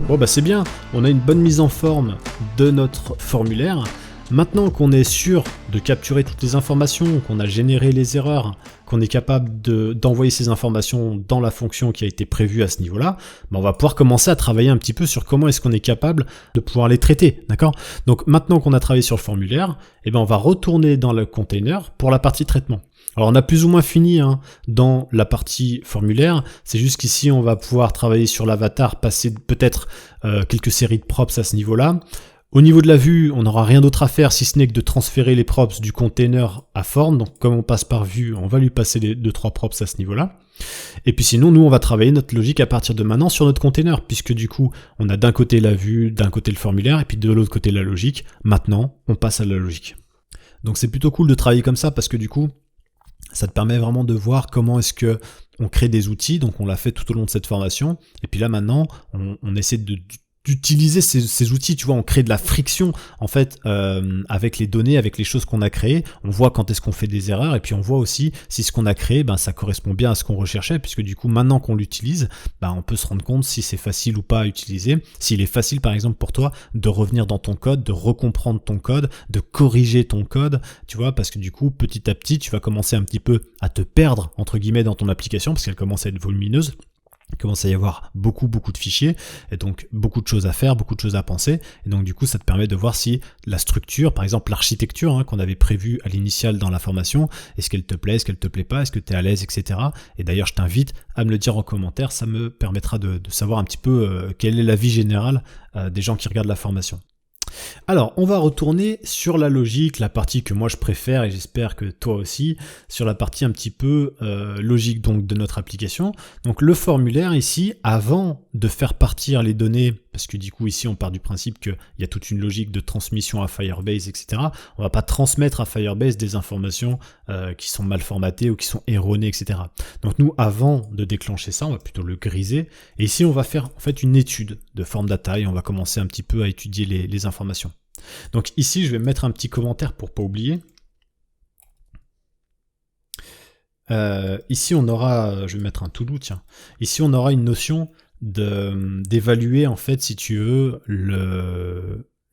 Bon bah c'est bien, on a une bonne mise en forme de notre formulaire. Maintenant qu'on est sûr de capturer toutes les informations, qu'on a généré les erreurs, qu'on est capable d'envoyer ces informations dans la fonction qui a été prévue à ce niveau-là, bah on va pouvoir commencer à travailler un petit peu sur comment est-ce qu'on est capable de pouvoir les traiter, d'accord ? Donc maintenant qu'on a travaillé sur le formulaire, eh ben on va retourner dans le container pour la partie traitement. Alors on a plus ou moins fini dans la partie formulaire, c'est juste qu'ici on va pouvoir travailler sur l'avatar, passer peut-être quelques séries de props à ce niveau-là. Au niveau de la vue, on n'aura rien d'autre à faire si ce n'est que de transférer les props du container à form. Donc comme on passe par vue, on va lui passer les 2-3 props à ce niveau-là. Et puis sinon, nous on va travailler notre logique à partir de maintenant sur notre container, puisque du coup, on a d'un côté la vue, d'un côté le formulaire, et puis de l'autre côté la logique. Maintenant, on passe à la logique. Donc c'est plutôt cool de travailler comme ça, parce que du coup, ça te permet vraiment de voir comment est-ce que on crée des outils. Donc on l'a fait tout au long de cette formation. Et puis là maintenant, on essaie d'utiliser ces outils, tu vois, on crée de la friction en fait avec les données, avec les choses qu'on a créées. On voit quand est-ce qu'on fait des erreurs et puis on voit aussi si ce qu'on a créé, ça correspond bien à ce qu'on recherchait, puisque du coup maintenant qu'on l'utilise, on peut se rendre compte si c'est facile ou pas à utiliser. S'il est facile par exemple pour toi de revenir dans ton code, de recomprendre ton code, de corriger ton code, tu vois, parce que du coup petit à petit tu vas commencer un petit peu à te perdre entre guillemets dans ton application parce qu'elle commence à être volumineuse. Il commence à y avoir beaucoup de fichiers et donc beaucoup de choses à faire, beaucoup de choses à penser, et donc du coup ça te permet de voir si la structure, par exemple l'architecture qu'on avait prévue à l'initial dans la formation, est-ce qu'elle te plaît, est-ce qu'elle te plaît pas, est-ce que tu es à l'aise, etc. Et d'ailleurs je t'invite à me le dire en commentaire, ça me permettra de savoir un petit peu quelle est l'avis général des gens qui regardent la formation. Alors, on va retourner sur la logique, la partie que moi je préfère et j'espère que toi aussi, sur la partie un petit peu logique donc de notre application. Donc le formulaire ici, avant de faire partir les données, parce que du coup ici on part du principe qu'il y a toute une logique de transmission à Firebase, etc. On va pas transmettre à Firebase des informations qui sont mal formatées ou qui sont erronées, etc. Donc nous, avant de déclencher ça, on va plutôt le griser. Et ici on va faire en fait une étude de form data et on va commencer un petit peu à étudier les informations. Donc ici, je vais mettre un petit commentaire pour pas oublier. Ici, on aura, je vais mettre un to-do, tiens. Ici, on aura une notion d'évaluer, en fait, si tu veux,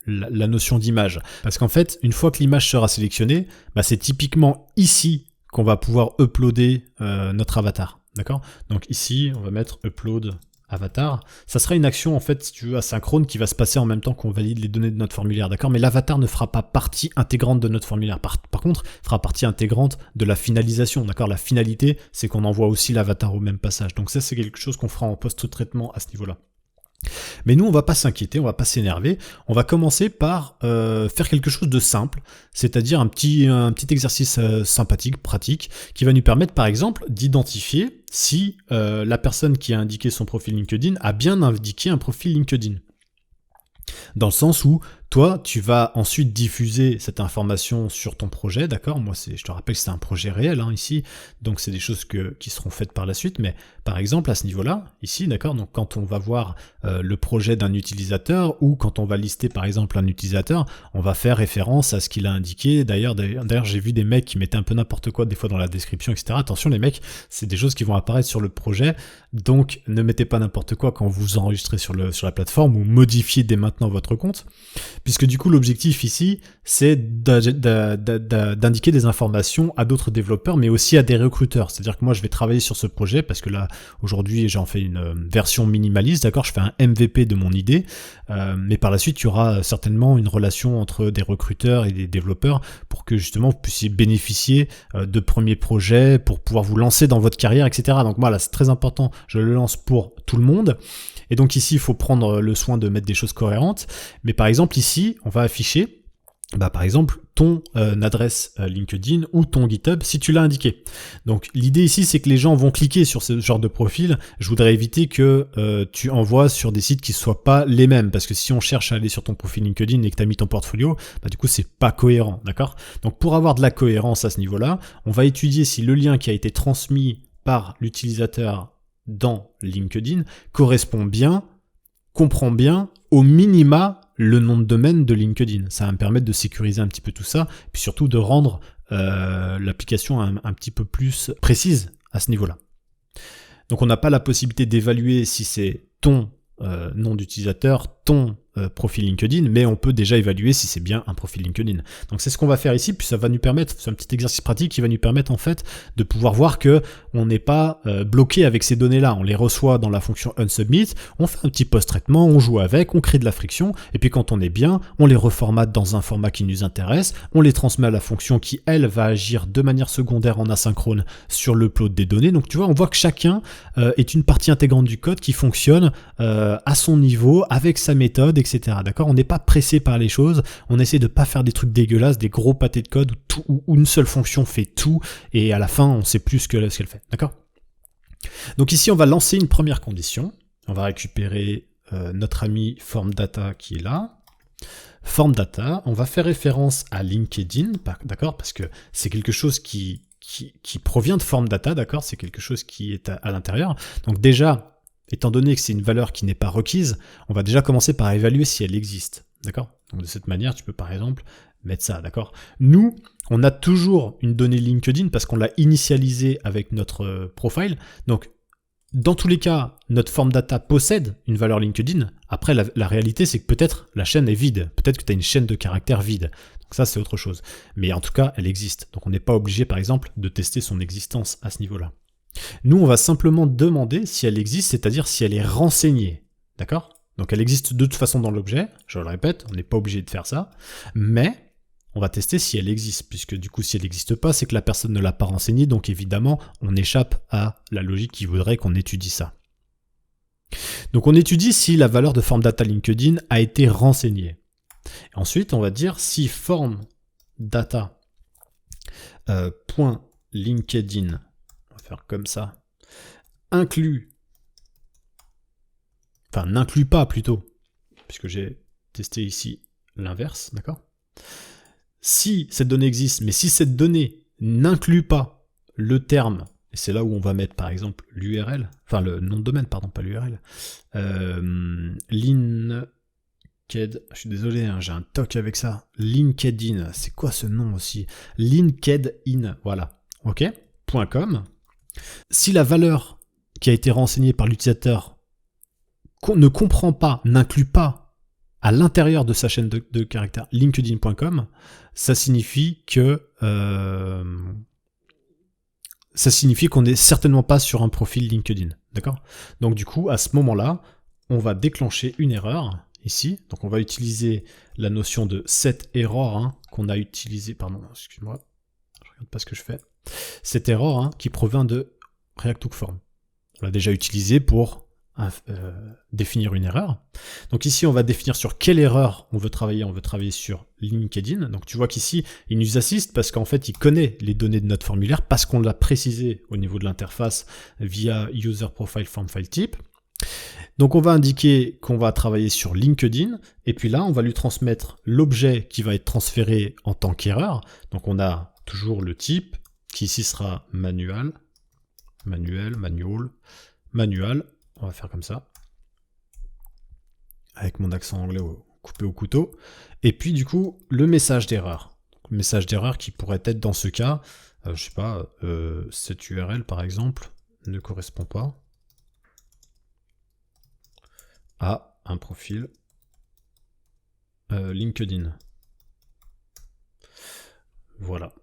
la notion d'image. Parce qu'en fait, une fois que l'image sera sélectionnée, c'est typiquement ici qu'on va pouvoir uploader notre avatar. D'accord ? Donc ici, on va mettre upload avatar, ça sera une action en fait si tu veux asynchrone qui va se passer en même temps qu'on valide les données de notre formulaire, d'accord, mais l'avatar ne fera pas partie intégrante de notre formulaire, par contre fera partie intégrante de la finalisation, d'accord, la finalité c'est qu'on envoie aussi l'avatar au même passage, donc ça c'est quelque chose qu'on fera en post-traitement à ce niveau-là. Mais nous, on va pas s'inquiéter, on va pas s'énerver. On va commencer par faire quelque chose de simple, c'est-à-dire un petit exercice sympathique, pratique, qui va nous permettre, par exemple, d'identifier si la personne qui a indiqué son profil LinkedIn a bien indiqué un profil LinkedIn. Dans le sens où toi, tu vas ensuite diffuser cette information sur ton projet, d'accord ? Moi, je te rappelle que c'est un projet réel ici, donc c'est des choses qui seront faites par la suite, mais par exemple, à ce niveau-là, ici, d'accord ? Donc quand on va voir le projet d'un utilisateur ou quand on va lister par exemple un utilisateur, on va faire référence à ce qu'il a indiqué. D'ailleurs, j'ai vu des mecs qui mettaient un peu n'importe quoi des fois dans la description, etc. Attention les mecs, c'est des choses qui vont apparaître sur le projet, donc ne mettez pas n'importe quoi quand vous enregistrez sur la plateforme ou modifiez dès maintenant votre compte. Puisque du coup l'objectif ici c'est d'indiquer des informations à d'autres développeurs mais aussi à des recruteurs, c'est-à-dire que moi je vais travailler sur ce projet parce que là aujourd'hui j'en fais une version minimaliste, d'accord, je fais un MVP de mon idée, mais par la suite il y aura certainement une relation entre des recruteurs et des développeurs pour que justement vous puissiez bénéficier de premiers projets pour pouvoir vous lancer dans votre carrière, etc. Donc voilà, c'est très important, je le lance pour tout le monde. Et donc ici, il faut prendre le soin de mettre des choses cohérentes. Mais par exemple, ici, on va afficher, par exemple, ton adresse LinkedIn ou ton GitHub si tu l'as indiqué. Donc l'idée ici, c'est que les gens vont cliquer sur ce genre de profil. Je voudrais éviter que tu envoies sur des sites qui ne soient pas les mêmes. Parce que si on cherche à aller sur ton profil LinkedIn et que tu as mis ton portfolio, du coup, c'est pas cohérent, d'accord ? Donc pour avoir de la cohérence à ce niveau-là, on va étudier si le lien qui a été transmis par l'utilisateur dans LinkedIn correspond bien, comprend bien au minima le nom de domaine de LinkedIn. Ça va me permettre de sécuriser un petit peu tout ça, puis surtout de rendre l'application un petit peu plus précise à ce niveau-là. Donc on n'a pas la possibilité d'évaluer si c'est ton nom d'utilisateur, ton profil LinkedIn, mais on peut déjà évaluer si c'est bien un profil LinkedIn. Donc c'est ce qu'on va faire ici, puis ça va nous permettre, c'est un petit exercice pratique qui va nous permettre en fait de pouvoir voir que on n'est pas bloqué avec ces données-là. On les reçoit dans la fonction onSubmit, on fait un petit post-traitement, on joue avec, on crée de la friction, et puis quand on est bien, on les reformate dans un format qui nous intéresse, on les transmet à la fonction qui, elle, va agir de manière secondaire en asynchrone sur l'upload des données. Donc tu vois, on voit que chacun est une partie intégrante du code qui fonctionne à son niveau, avec sa méthode, etc. D'accord ? On n'est pas pressé par les choses, on essaie de pas faire des trucs dégueulasses, des gros pâtés de code où une seule fonction fait tout, et à la fin, on sait plus ce qu'elle fait. D'accord ? Donc ici, on va lancer une première condition. On va récupérer notre ami FormData qui est là. FormData, on va faire référence à LinkedIn, d'accord ? Parce que c'est quelque chose qui provient de FormData, d'accord ? C'est quelque chose qui est à l'intérieur. Donc déjà, étant donné que c'est une valeur qui n'est pas requise, on va déjà commencer par évaluer si elle existe, d'accord ? Donc de cette manière, tu peux par exemple mettre ça, d'accord ? Nous, on a toujours une donnée LinkedIn parce qu'on l'a initialisée avec notre profile. Donc, dans tous les cas, notre FormData possède une valeur LinkedIn. Après, la réalité, c'est que peut-être la chaîne est vide. Peut-être que tu as une chaîne de caractères vide. Donc ça, c'est autre chose. Mais en tout cas, elle existe. Donc on n'est pas obligé, par exemple, de tester son existence à ce niveau-là. Nous, on va simplement demander si elle existe, c'est-à-dire si elle est renseignée. D'accord ? Donc elle existe de toute façon dans l'objet, je le répète, on n'est pas obligé de faire ça, mais on va tester si elle existe, puisque du coup, si elle n'existe pas, c'est que la personne ne l'a pas renseignée, donc évidemment, on échappe à la logique qui voudrait qu'on étudie ça. Donc on étudie si la valeur de FormData LinkedIn a été renseignée. Ensuite, on va dire si FormData .linkedin, faire comme ça, n'inclut pas plutôt, puisque j'ai testé ici l'inverse, d'accord ? Si cette donnée existe, mais si cette donnée n'inclut pas le terme, et c'est là où on va mettre par exemple l'URL, enfin le nom de domaine, pardon, pas l'URL, LinkedIn, je suis désolé, hein, j'ai un toc avec ça, LinkedIn, c'est quoi ce nom aussi ? LinkedIn, voilà, ok, .com. Si la valeur qui a été renseignée par l'utilisateur ne comprend pas, n'inclut pas à l'intérieur de sa chaîne de caractères linkedin.com, ça signifie qu'on n'est certainement pas sur un profil LinkedIn, d'accord ? Donc du coup, à ce moment-là, on va déclencher une erreur ici. Donc on va utiliser la notion de setError qu'on a utilisé, pardon, excuse-moi, je regarde pas ce que je fais. Cette erreur qui provient de React-Hook-Form. On l'a déjà utilisé pour définir une erreur. Donc ici, on va définir sur quelle erreur on veut travailler. On veut travailler sur LinkedIn. Donc tu vois qu'ici, il nous assiste parce qu'en fait, il connaît les données de notre formulaire parce qu'on l'a précisé au niveau de l'interface via User Profile Form File Type. Donc on va indiquer qu'on va travailler sur LinkedIn, et puis là, on va lui transmettre l'objet qui va être transféré en tant qu'erreur. Donc on a toujours le type, qui ici sera manual, on va faire comme ça, avec mon accent anglais coupé au couteau, et puis du coup, le message d'erreur. Le message d'erreur qui pourrait être dans ce cas, je sais pas, cette URL par exemple, ne correspond pas à un profil LinkedIn. Voilà.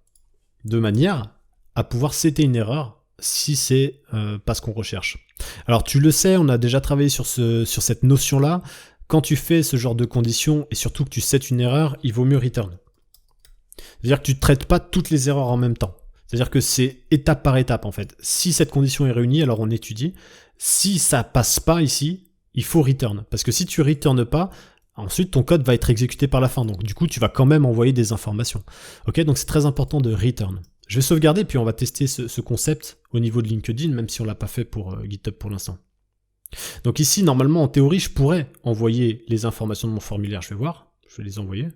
De manière à pouvoir setter une erreur si c'est pas ce qu'on recherche. Alors tu le sais, on a déjà travaillé sur cette notion-là. Quand tu fais ce genre de conditions et surtout que tu sets une erreur, il vaut mieux return. C'est-à-dire que tu ne traites pas toutes les erreurs en même temps. C'est-à-dire que c'est étape par étape en fait. Si cette condition est réunie, alors on étudie. Si ça passe pas ici, il faut return. Parce que si tu returnes pas, ensuite ton code va être exécuté par la fin. Donc du coup, tu vas quand même envoyer des informations. Ok, donc c'est très important de return. Je vais sauvegarder, puis on va tester ce concept au niveau de LinkedIn, même si on ne l'a pas fait pour GitHub pour l'instant. Donc ici, normalement, en théorie, je pourrais envoyer les informations de mon formulaire. Je vais voir, je vais les envoyer.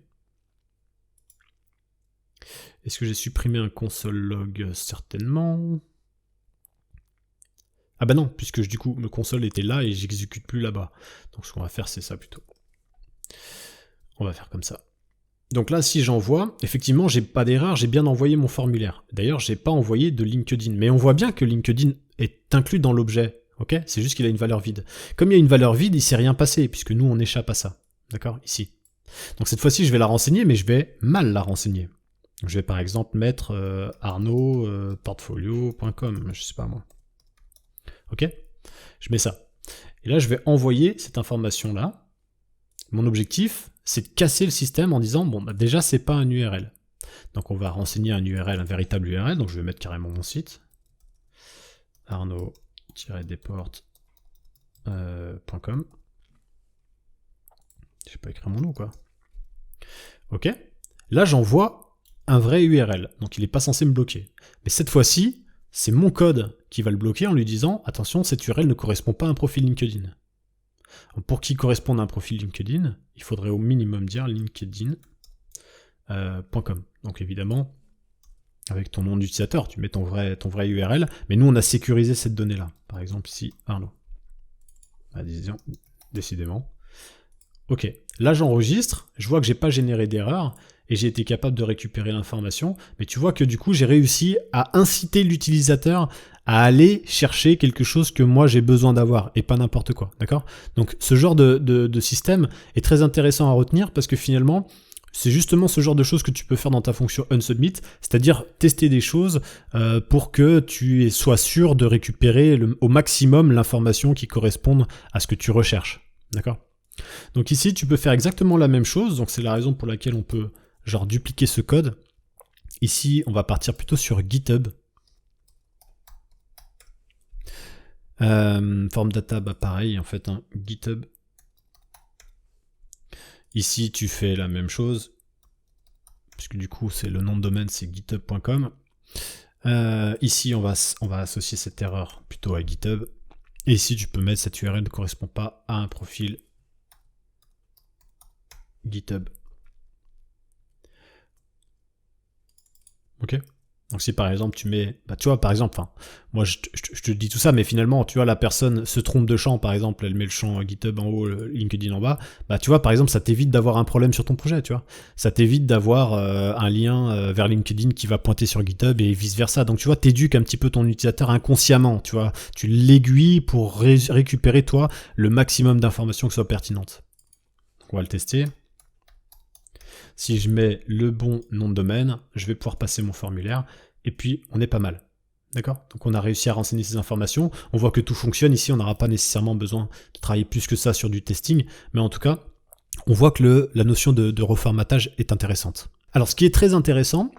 Est-ce que j'ai supprimé un console log? Certainement. Ah bah non, puisque du coup, le console était là et j'exécute plus là-bas. Donc ce qu'on va faire, c'est ça plutôt. On va faire comme ça. Donc là, si j'envoie, effectivement, j'ai pas d'erreur, j'ai bien envoyé mon formulaire. D'ailleurs, j'ai pas envoyé de LinkedIn. Mais on voit bien que LinkedIn est inclus dans l'objet. Ok, c'est juste qu'il a une valeur vide. Comme il y a une valeur vide, il ne s'est rien passé, puisque nous, on échappe à ça. D'accord? Ici. Donc cette fois-ci, je vais la renseigner, mais je vais mal la renseigner. Donc, je vais par exemple mettre arnaud.portfolio.com, je sais pas moi. Ok? Je mets ça. Et là, je vais envoyer cette information-là. Mon objectif, c'est de casser le système en disant, bon, bah déjà, c'est pas un URL. Donc on va renseigner un URL, un véritable URL, donc je vais mettre carrément mon site. arnaud-desportes.com. Je sais pas écrire mon nom, quoi. Ok. Là, j'envoie un vrai URL, donc il n'est pas censé me bloquer. Mais cette fois-ci, c'est mon code qui va le bloquer en lui disant, attention, cette URL ne correspond pas à un profil LinkedIn. Donc, pour qu'il corresponde à un profil LinkedIn, il faudrait au minimum dire linkedin.com. Donc évidemment, avec ton nom d'utilisateur, tu mets ton vrai URL, mais nous on a sécurisé cette donnée-là. Par exemple ici, Arnaud. Décidément. Ok, là j'enregistre, je vois que j'ai pas généré d'erreur, et j'ai été capable de récupérer l'information, mais tu vois que du coup j'ai réussi à inciter l'utilisateur à aller chercher quelque chose que moi j'ai besoin d'avoir, et pas n'importe quoi, d'accord? Donc ce genre de système est très intéressant à retenir, parce que finalement, c'est justement ce genre de choses que tu peux faire dans ta fonction onSubmit, c'est-à-dire tester des choses pour que tu sois sûr de récupérer au maximum l'information qui corresponde à ce que tu recherches, d'accord? Donc ici, tu peux faire exactement la même chose, donc c'est la raison pour laquelle on peut genre dupliquer ce code. Ici, on va partir plutôt sur GitHub. Form data, bah pareil, en fait, hein, GitHub. Ici, tu fais la même chose, puisque du coup, c'est le nom de domaine, c'est github.com. Ici, on va associer cette erreur plutôt à GitHub. Et ici, tu peux mettre cette URL ne correspond pas à un profil GitHub. Ok. Donc si par exemple tu mets, bah tu vois par exemple, moi je te dis tout ça, mais finalement tu vois la personne se trompe de champ, par exemple elle met le champ GitHub en haut, le LinkedIn en bas, bah tu vois par exemple ça t'évite d'avoir un problème sur ton projet, tu vois, ça t'évite d'avoir un lien vers LinkedIn qui va pointer sur GitHub et vice versa. Donc tu vois t'éduques un petit peu ton utilisateur inconsciemment, tu vois, tu l'aiguilles pour récupérer toi le maximum d'informations qui soient pertinentes. Donc, on va le tester. Si je mets le bon nom de domaine, je vais pouvoir passer mon formulaire, et puis on est pas mal. D'accord? Donc on a réussi à renseigner ces informations, on voit que tout fonctionne, ici on n'aura pas nécessairement besoin de travailler plus que ça sur du testing, mais en tout cas, on voit que la notion de reformatage est intéressante. Alors ce qui est très intéressant,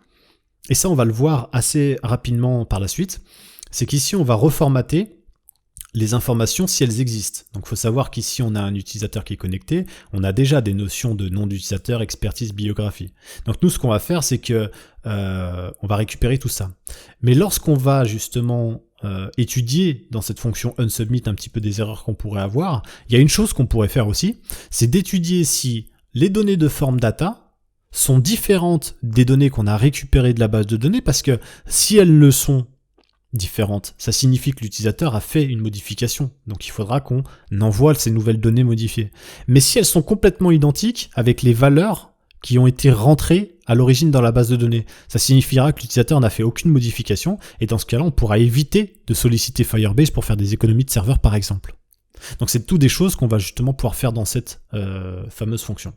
et ça on va le voir assez rapidement par la suite, c'est qu'ici on va reformater les informations si elles existent. Donc il faut savoir qu'ici on a un utilisateur qui est connecté, on a déjà des notions de nom d'utilisateur, expertise, biographie. Donc nous ce qu'on va faire c'est que on va récupérer tout ça. Mais lorsqu'on va justement étudier dans cette fonction onSubmit un petit peu des erreurs qu'on pourrait avoir, il y a une chose qu'on pourrait faire aussi, c'est d'étudier si les données de form data sont différentes des données qu'on a récupérées de la base de données, parce que si elles le sont différentes, ça signifie que l'utilisateur a fait une modification, donc il faudra qu'on envoie ces nouvelles données modifiées. Mais si elles sont complètement identiques avec les valeurs qui ont été rentrées à l'origine dans la base de données, ça signifiera que l'utilisateur n'a fait aucune modification, et dans ce cas-là, on pourra éviter de solliciter Firebase pour faire des économies de serveur par exemple. Donc c'est tout des choses qu'on va justement pouvoir faire dans cette fameuse fonction.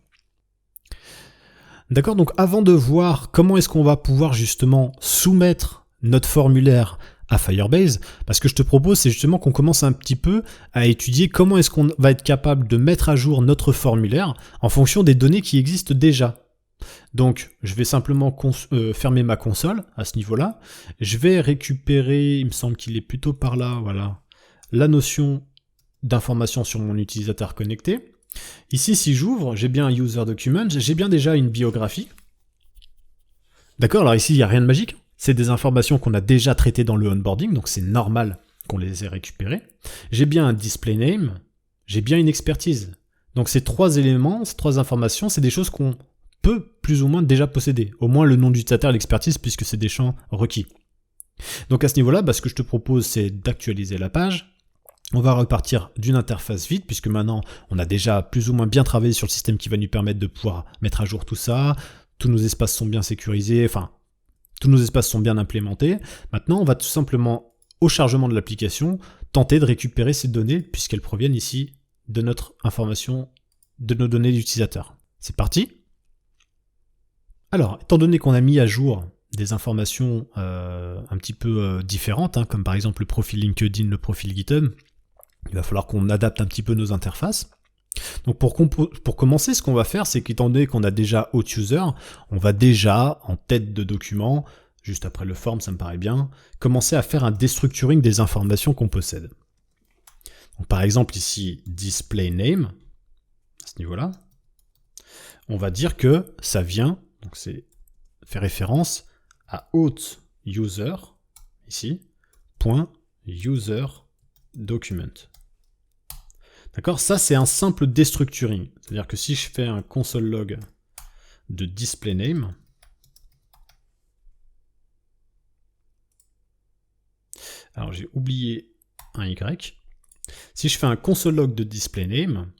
D'accord, donc avant de voir comment est-ce qu'on va pouvoir justement soumettre notre formulaire à Firebase, parce que je te propose, c'est justement qu'on commence un petit peu à étudier comment est-ce qu'on va être capable de mettre à jour notre formulaire en fonction des données qui existent déjà. Donc, je vais simplement fermer ma console à ce niveau-là. Je vais récupérer, il me semble qu'il est plutôt par là, voilà, la notion d'information sur mon utilisateur connecté. Ici, si j'ouvre, j'ai bien un user document, j'ai bien déjà une biographie. D'accord, alors ici, il n'y a rien de magique. C'est des informations qu'on a déjà traitées dans le onboarding, donc c'est normal qu'on les ait récupérées. J'ai bien un display name, j'ai bien une expertise. Donc ces trois éléments, ces trois informations, c'est des choses qu'on peut plus ou moins déjà posséder. Au moins le nom d'utilisateur et l'expertise, puisque c'est des champs requis. Donc à ce niveau-là, ce que je te propose, c'est d'actualiser la page. On va repartir d'une interface vide, puisque maintenant on a déjà plus ou moins bien travaillé sur le système qui va nous permettre de pouvoir mettre à jour tout ça. Tous nos espaces sont bien sécurisés, tous nos espaces sont bien implémentés. Maintenant, on va tout simplement au chargement de l'application, tenter de récupérer ces données puisqu'elles proviennent ici de notre information, de nos données d'utilisateur. C'est parti. Alors, étant donné qu'on a mis à jour des informations un petit peu différentes, hein, comme par exemple le profil LinkedIn, le profil GitHub, il va falloir qu'on adapte un petit peu nos interfaces. Donc pour commencer, ce qu'on va faire, c'est qu'étant donné qu'on a déjà Auth-User, on va déjà, en tête de document, juste après le form, ça me paraît bien, commencer à faire un destructuring des informations qu'on possède. Donc par exemple ici, displayName, à ce niveau-là, on va dire que ça vient, donc c'est fait référence à Auth-User, ici, .user_document. D'accord? Ça, c'est un simple destructuring. C'est-à-dire que si je fais un console log de displayName, alors j'ai oublié un Y. Si je fais un console log de displayName,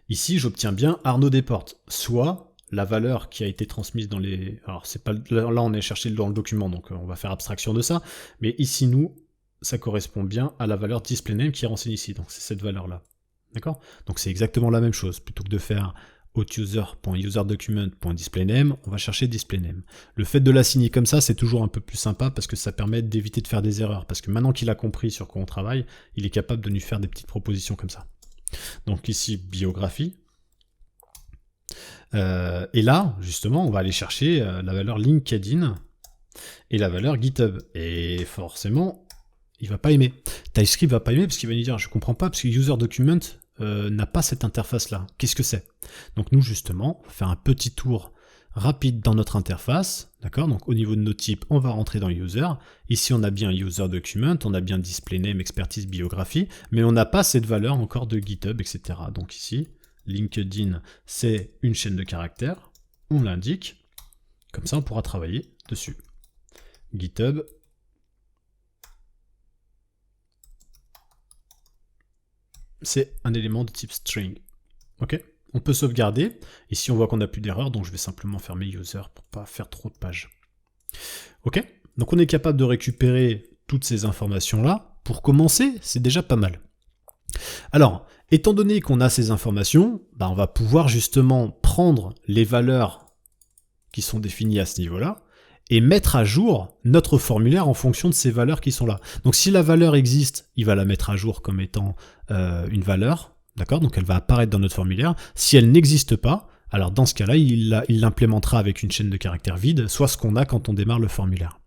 ici j'obtiens bien Arnaud Desportes, soit la valeur qui a été transmise dans les... Alors c'est pas là on est cherché dans le document, donc on va faire abstraction de ça, mais ici nous, ça correspond bien à la valeur displayName qui est renseignée ici, donc c'est cette valeur-là. D'accord? Donc c'est exactement la même chose. Plutôt que de faire auth-user.user_document.displayName, on va chercher displayName. Le fait de l'assigner comme ça, c'est toujours un peu plus sympa parce que ça permet d'éviter de faire des erreurs. Parce que maintenant qu'il a compris sur quoi on travaille, il est capable de nous faire des petites propositions comme ça. Donc ici, biographie. Et là, justement, on va aller chercher la valeur LinkedIn et la valeur GitHub. Et forcément, il va pas aimer. TypeScript va pas aimer parce qu'il va nous dire je comprends pas parce que user_document n'a pas cette interface là. Qu'est-ce que c'est? Donc nous justement, on va faire un petit tour rapide dans notre interface, d'accord? Donc au niveau de nos types, on va rentrer dans user. Ici on a bien user_document, on a bien displayName, expertise, biographie, mais on n'a pas cette valeur encore de GitHub, etc. Donc ici, LinkedIn, c'est une chaîne de caractères, on l'indique, comme ça on pourra travailler dessus. GitHub, c'est un élément de type string. Ok? On peut sauvegarder. Ici, on voit qu'on n'a plus d'erreur, donc je vais simplement fermer user pour pas faire trop de pages. Ok? Donc on est capable de récupérer toutes ces informations-là. Pour commencer, c'est déjà pas mal. Alors, étant donné qu'on a ces informations, on va pouvoir justement prendre les valeurs qui sont définies à ce niveau-là et mettre à jour notre formulaire en fonction de ces valeurs qui sont là. Donc si la valeur existe, il va la mettre à jour comme étant une valeur, d'accord? Donc elle va apparaître dans notre formulaire. Si elle n'existe pas, alors dans ce cas-là, il l'implémentera avec une chaîne de caractères vide, soit ce qu'on a quand on démarre le formulaire.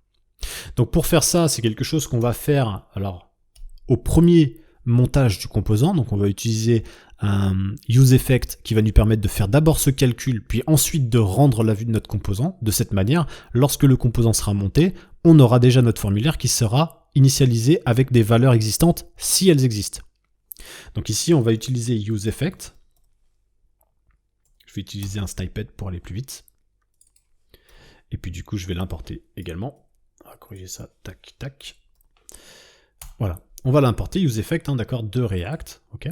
Donc pour faire ça, c'est quelque chose qu'on va faire alors au premier montage du composant. Donc on va utiliser un useEffect qui va nous permettre de faire d'abord ce calcul, puis ensuite de rendre la vue de notre composant. De cette manière, lorsque le composant sera monté, on aura déjà notre formulaire qui sera initialisé avec des valeurs existantes si elles existent. Donc ici, on va utiliser useEffect. Je vais utiliser un snippet pour aller plus vite. Et puis du coup, je vais l'importer également. On va corriger ça, tac, tac. Voilà, on va l'importer, useEffect, d'accord, de React, ok.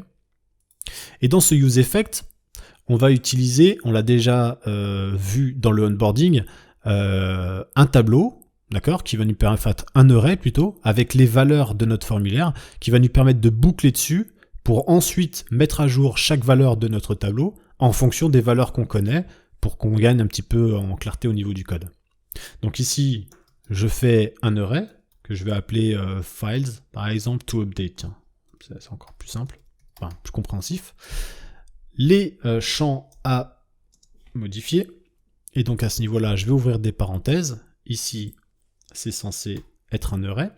Et dans ce useEffect, on va utiliser, on l'a déjà vu dans le onboarding, un tableau, d'accord, qui va nous permettre, un array plutôt, avec les valeurs de notre formulaire, qui va nous permettre de boucler dessus pour ensuite mettre à jour chaque valeur de notre tableau en fonction des valeurs qu'on connaît pour qu'on gagne un petit peu en clarté au niveau du code. Donc ici, je fais un array que je vais appeler files, par exemple, to update. Tiens, c'est encore plus simple, enfin plus compréhensif. Les champs à modifier. Et donc à ce niveau-là, je vais ouvrir des parenthèses. Ici, c'est censé être un array.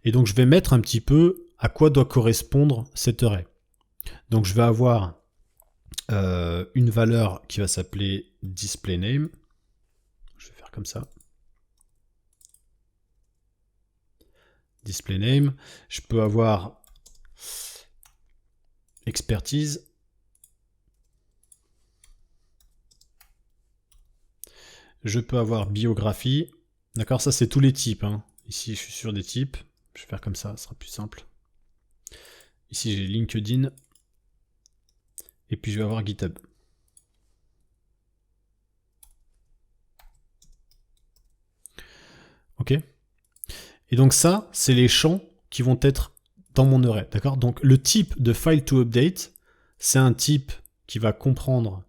Et donc je vais mettre un petit peu à quoi doit correspondre cet array. Donc je vais avoir une valeur qui va s'appeler displayName. Je vais faire comme ça. DisplayName. Je peux avoir expertise. Je peux avoir biographie. D'accord, ça c'est tous les types. Hein. Ici, je suis sur des types. Je vais faire comme ça sera plus simple. Ici, j'ai LinkedIn. Et puis, je vais avoir GitHub. Ok. Et donc ça, c'est les champs qui vont être dans mon array, d'accord? Donc le type de file to update, c'est un type qui va comprendre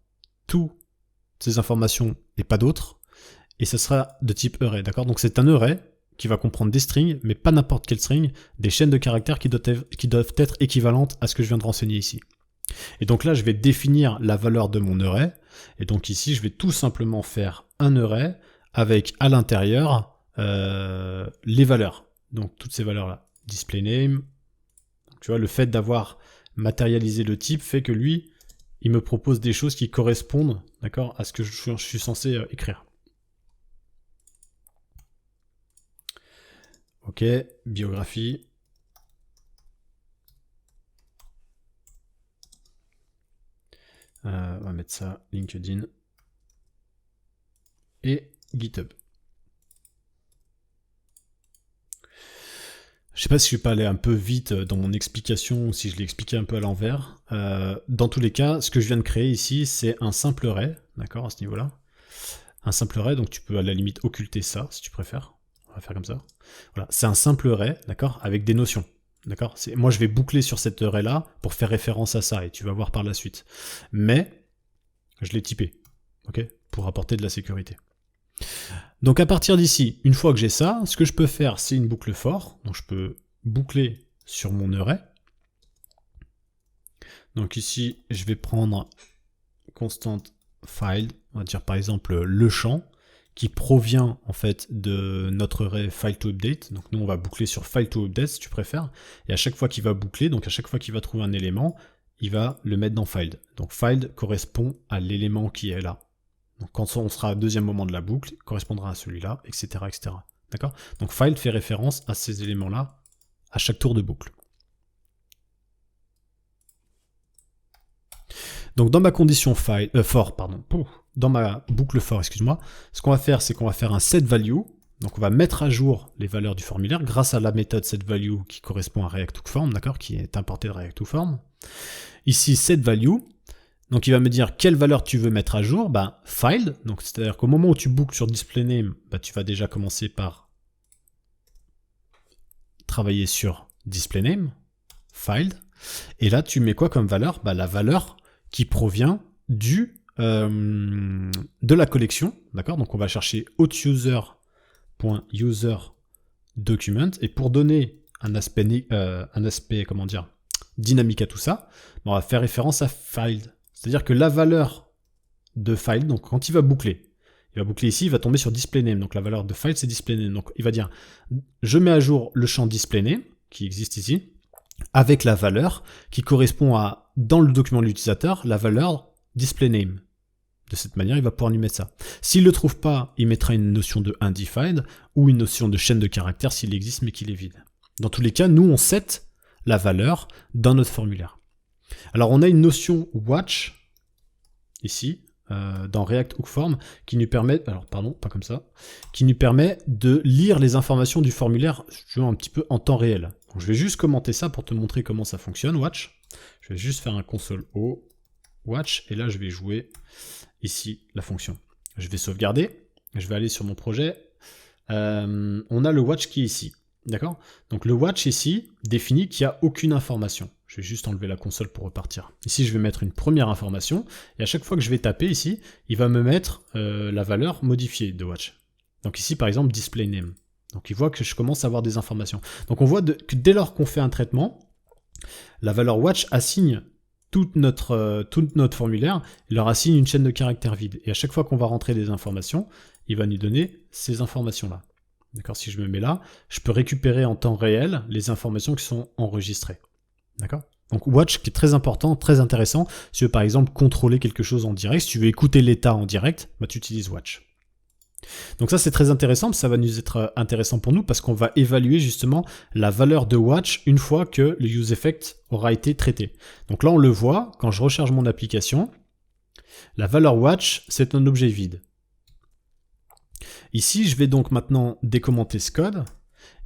toutes ces informations et pas d'autres, et ce sera de type array, d'accord? Donc c'est un array qui va comprendre des strings, mais pas n'importe quelle string, des chaînes de caractères qui doivent être équivalentes à ce que je viens de renseigner ici. Et donc là, je vais définir la valeur de mon array, et donc ici, je vais tout simplement faire un array avec à l'intérieur les valeurs. Donc toutes ces valeurs-là. Display name. Tu vois, le fait d'avoir matérialisé le type fait que lui, il me propose des choses qui correspondent, d'accord, à ce que je suis censé écrire. Ok, biographie. On va mettre ça, LinkedIn. Et GitHub. Je sais pas si je suis pas allé un peu vite dans mon explication ou si je l'ai expliqué un peu à l'envers. Dans tous les cas, ce que je viens de créer ici, c'est un simple array, d'accord, à ce niveau-là. Un simple array, donc tu peux à la limite occulter ça, si tu préfères. On va faire comme ça. Voilà, c'est un simple array, d'accord, avec des notions. D'accord. Moi, je vais boucler sur cet array-là pour faire référence à ça, et tu vas voir par la suite. Mais, je l'ai typé, ok, pour apporter de la sécurité. Donc à partir d'ici, une fois que j'ai ça, ce que je peux faire, c'est une boucle for. Donc je peux boucler sur mon array. Donc ici, je vais prendre constant file, on va dire par exemple le champ, qui provient en fait de notre array file to update. Donc nous, on va boucler sur file to update si tu préfères. Et à chaque fois qu'il va boucler, donc à chaque fois qu'il va trouver un élément, il va le mettre dans file. Donc file correspond à l'élément qui est là. Donc quand on sera au deuxième moment de la boucle, il correspondra à celui-là, etc. etc. D'accord? Donc file fait référence à ces éléments-là à chaque tour de boucle. Donc dans ma condition file, for, pardon, dans ma boucle for, excuse-moi, ce qu'on va faire, c'est qu'on va faire un setValue. Donc on va mettre à jour les valeurs du formulaire grâce à la méthode setValue qui correspond à React-to-Form, d'accord, qui est importée de React-to-Form. Ici setValue. Donc il va me dire quelle valeur tu veux mettre à jour, bah file, donc c'est-à-dire qu'au moment où tu boucles sur displayName, bah, tu vas déjà commencer par travailler sur displayName, file, et là tu mets quoi comme valeur? Bah la valeur qui provient de la collection, d'accord? Donc on va chercher authUser.userDocument, et pour donner un aspect comment dire, dynamique à tout ça, on va faire référence à file. C'est-à-dire que la valeur de file, donc quand il va boucler ici, il va tomber sur displayName. Donc la valeur de file, c'est displayName. Donc il va dire, je mets à jour le champ displayName, qui existe ici, avec la valeur qui correspond à, dans le document de l'utilisateur, la valeur displayName. De cette manière, il va pouvoir lui mettre ça. S'il ne le trouve pas, il mettra une notion de undefined ou une notion de chaîne de caractères s'il existe mais qu'il est vide. Dans tous les cas, nous, on set la valeur dans notre formulaire. Alors on a une notion watch ici dans React-Hook-Form qui nous permet, qui nous permet de lire les informations du formulaire un petit peu en temps réel. Donc je vais juste commenter ça pour te montrer comment ça fonctionne. Watch. Je vais juste faire un console O watch et là je vais jouer ici la fonction. Je vais sauvegarder. Je vais aller sur mon projet. On a le watch qui est ici. D'accord? Donc le watch ici définit qu'il n'y a aucune information. Je vais juste enlever la console pour repartir. Ici, je vais mettre une première information, et à chaque fois que je vais taper ici, il va me mettre la valeur modifiée de watch. Donc ici, par exemple, displayName. Donc il voit que je commence à avoir des informations. Donc on voit que dès lors qu'on fait un traitement, la valeur watch assigne tout notre formulaire, il leur assigne une chaîne de caractères vide. Et à chaque fois qu'on va rentrer des informations, il va nous donner ces informations-là. D'accord, si je me mets là, je peux récupérer en temps réel les informations qui sont enregistrées. D'accord? Donc watch qui est très important, très intéressant. Si tu veux par exemple contrôler quelque chose en direct, si tu veux écouter l'état en direct, bah, tu utilises watch. Donc ça c'est très intéressant, ça va nous être intéressant pour nous parce qu'on va évaluer justement la valeur de watch une fois que le useEffect aura été traité. Donc là on le voit, quand je recharge mon application, la valeur watch c'est un objet vide. Ici je vais donc maintenant décommenter ce code.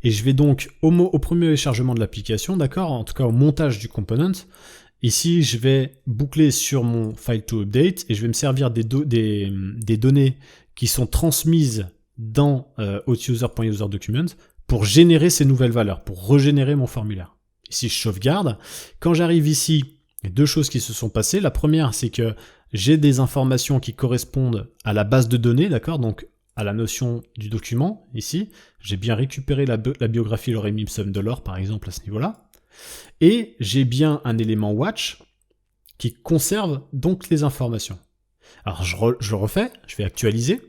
Et je vais donc au premier chargement de l'application, d'accord, en tout cas au montage du component, ici je vais boucler sur mon file to update et je vais me servir des données qui sont transmises dans authUser.userDocument pour générer ces nouvelles valeurs, pour régénérer mon formulaire. Ici, je sauvegarde. Quand j'arrive ici, il y a deux choses qui se sont passées. La première, c'est que j'ai des informations qui correspondent à la base de données, d'accord, donc à la notion du document, ici. J'ai bien récupéré la biographie lorem ipsum de l'or, par exemple, à ce niveau-là. Et j'ai bien un élément watch qui conserve donc les informations. Alors je refais, je vais actualiser.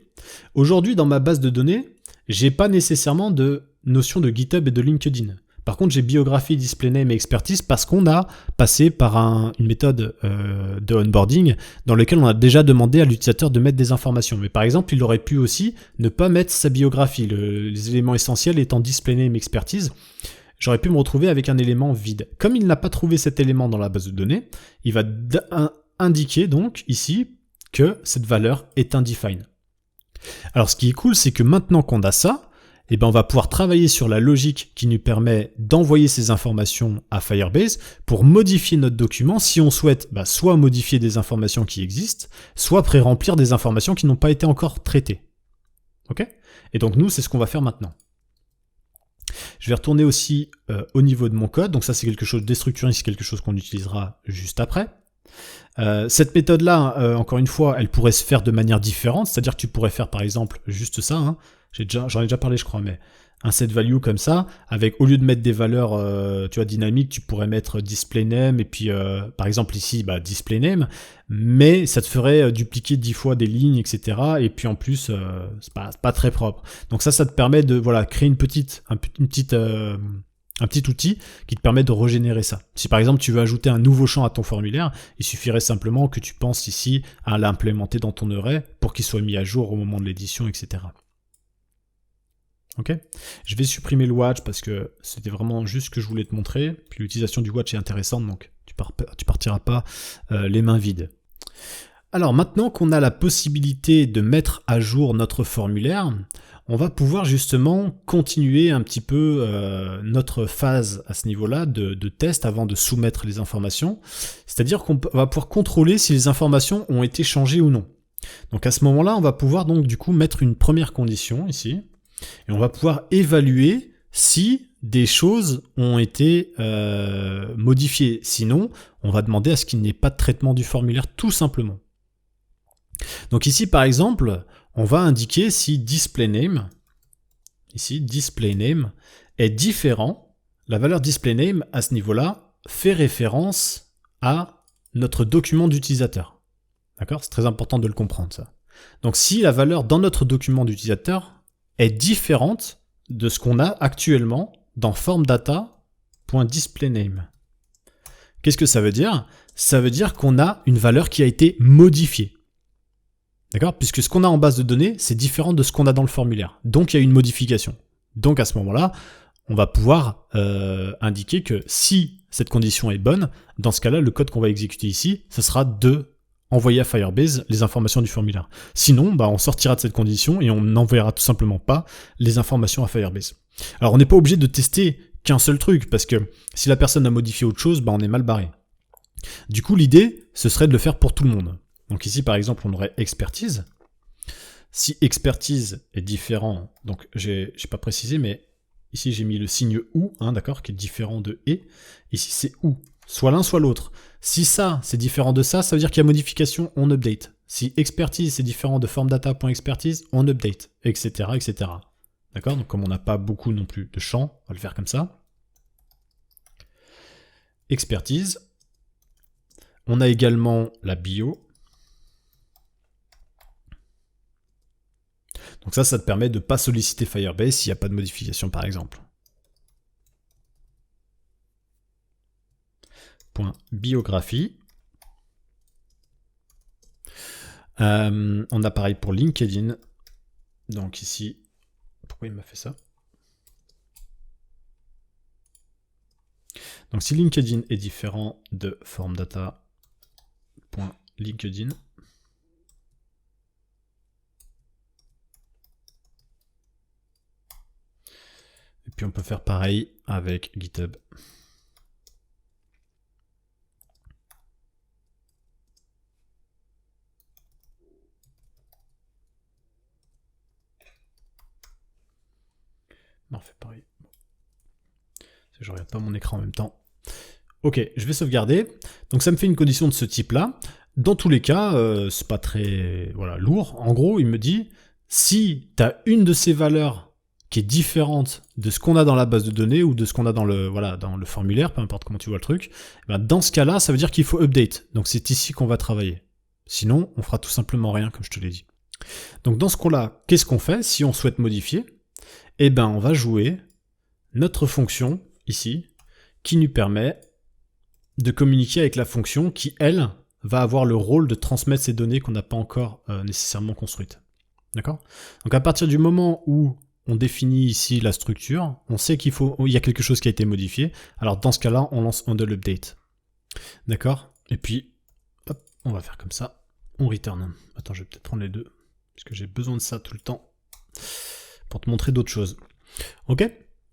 Aujourd'hui, dans ma base de données, j'ai pas nécessairement de notion de GitHub et de LinkedIn. Par contre, j'ai biographie, display name et expertise parce qu'on a passé par une méthode de onboarding dans laquelle on a déjà demandé à l'utilisateur de mettre des informations. Mais par exemple, il aurait pu aussi ne pas mettre sa biographie. Les éléments essentiels étant display name et expertise, j'aurais pu me retrouver avec un élément vide. Comme il n'a pas trouvé cet élément dans la base de données, il va indiquer donc ici que cette valeur est undefined. Alors ce qui est cool, c'est que maintenant qu'on a ça, eh ben on va pouvoir travailler sur la logique qui nous permet d'envoyer ces informations à Firebase pour modifier notre document si on souhaite soit modifier des informations qui existent, soit pré-remplir des informations qui n'ont pas été encore traitées. Ok ? Et donc nous, c'est ce qu'on va faire maintenant. Je vais retourner aussi au niveau de mon code, donc ça c'est quelque chose de déstructuré, c'est quelque chose qu'on utilisera juste après. Cette méthode-là, encore une fois, elle pourrait se faire de manière différente, c'est-à-dire que tu pourrais faire par exemple juste ça, hein. J'en ai déjà parlé je crois, mais un set value comme ça, avec au lieu de mettre des valeurs dynamiques, tu pourrais mettre display name, et puis par exemple ici display name, mais ça te ferait dupliquer 10 fois des lignes, etc. Et puis en plus, c'est pas très propre. Donc ça te permet de créer un petit outil qui te permet de régénérer ça. Si par exemple tu veux ajouter un nouveau champ à ton formulaire, il suffirait simplement que tu penses ici à l'implémenter dans ton array pour qu'il soit mis à jour au moment de l'édition, etc. Ok ? Je vais supprimer le watch parce que c'était vraiment juste ce que je voulais te montrer. Puis l'utilisation du watch est intéressante, donc tu partiras pas les mains vides. Alors maintenant qu'on a la possibilité de mettre à jour notre formulaire, on va pouvoir justement continuer un petit peu notre phase à ce niveau-là de test avant de soumettre les informations. C'est-à-dire qu'on va pouvoir contrôler si les informations ont été changées ou non. Donc à ce moment-là, on va pouvoir donc du coup mettre une première condition ici, et on va pouvoir évaluer si des choses ont été modifiées. Sinon, on va demander à ce qu'il n'y ait pas de traitement du formulaire tout simplement. Donc ici par exemple, on va indiquer si displayName, ici displayName est différent, la valeur displayName à ce niveau-là fait référence à notre document d'utilisateur. D'accord ? C'est très important de le comprendre ça. Donc si la valeur dans notre document d'utilisateur est différente de ce qu'on a actuellement dans formdata.displayName. Qu'est-ce que ça veut dire ? Ça veut dire qu'on a une valeur qui a été modifiée. D'accord ? Puisque ce qu'on a en base de données, c'est différent de ce qu'on a dans le formulaire. Donc il y a une modification. Donc à ce moment-là, on va pouvoir indiquer que si cette condition est bonne, dans ce cas-là, le code qu'on va exécuter ici, ça sera de envoyer à Firebase les informations du formulaire. Sinon, on sortira de cette condition et on n'enverra tout simplement pas les informations à Firebase. Alors on n'est pas obligé de tester qu'un seul truc, parce que si la personne a modifié autre chose, on est mal barré. Du coup, l'idée, ce serait de le faire pour tout le monde. Donc ici, par exemple, on aurait expertise. Si expertise est différent, donc j'ai pas précisé, mais ici j'ai mis le signe ou, d'accord, qui est différent de et. Ici c'est ou. Soit l'un, soit l'autre. Si ça, c'est différent de ça, ça veut dire qu'il y a modification, on update. Si expertise, c'est différent de formdata.expertise, on update, etc., etc. D'accord ? Donc comme on n'a pas beaucoup non plus de champs, on va le faire comme ça. Expertise. On a également la bio. Donc ça te permet de ne pas solliciter Firebase s'il n'y a pas de modification par exemple. Biographie. On a pareil pour LinkedIn. Donc ici, pourquoi il m'a fait ça? Donc si LinkedIn est différent de formdata.linkedin, et puis on peut faire pareil avec GitHub. On fait pareil. je regarde pas mon écran en même temps. Ok, je vais sauvegarder. Donc ça me fait une condition de ce type-là. Dans tous les cas, c'est pas très lourd. En gros, il me dit, si tu as une de ces valeurs qui est différente de ce qu'on a dans la base de données ou de ce qu'on a dans le formulaire, peu importe comment tu vois le truc, ben dans ce cas-là, ça veut dire qu'il faut update. Donc c'est ici qu'on va travailler. Sinon, on fera tout simplement rien, comme je te l'ai dit. Donc dans ce cas-là, qu'est-ce qu'on fait si on souhaite modifier? Eh ben, on va jouer notre fonction, ici, qui nous permet de communiquer avec la fonction qui, elle, va avoir le rôle de transmettre ces données qu'on n'a pas encore nécessairement construites. D'accord? Donc à partir du moment où on définit ici la structure, on sait qu'il y a quelque chose qui a été modifié. Alors dans ce cas-là, on lance handle update. D'accord? Et puis, hop, on va faire comme ça. On return. Attends, je vais peut-être prendre les deux, parce que j'ai besoin de ça tout le temps pour te montrer d'autres choses. Ok?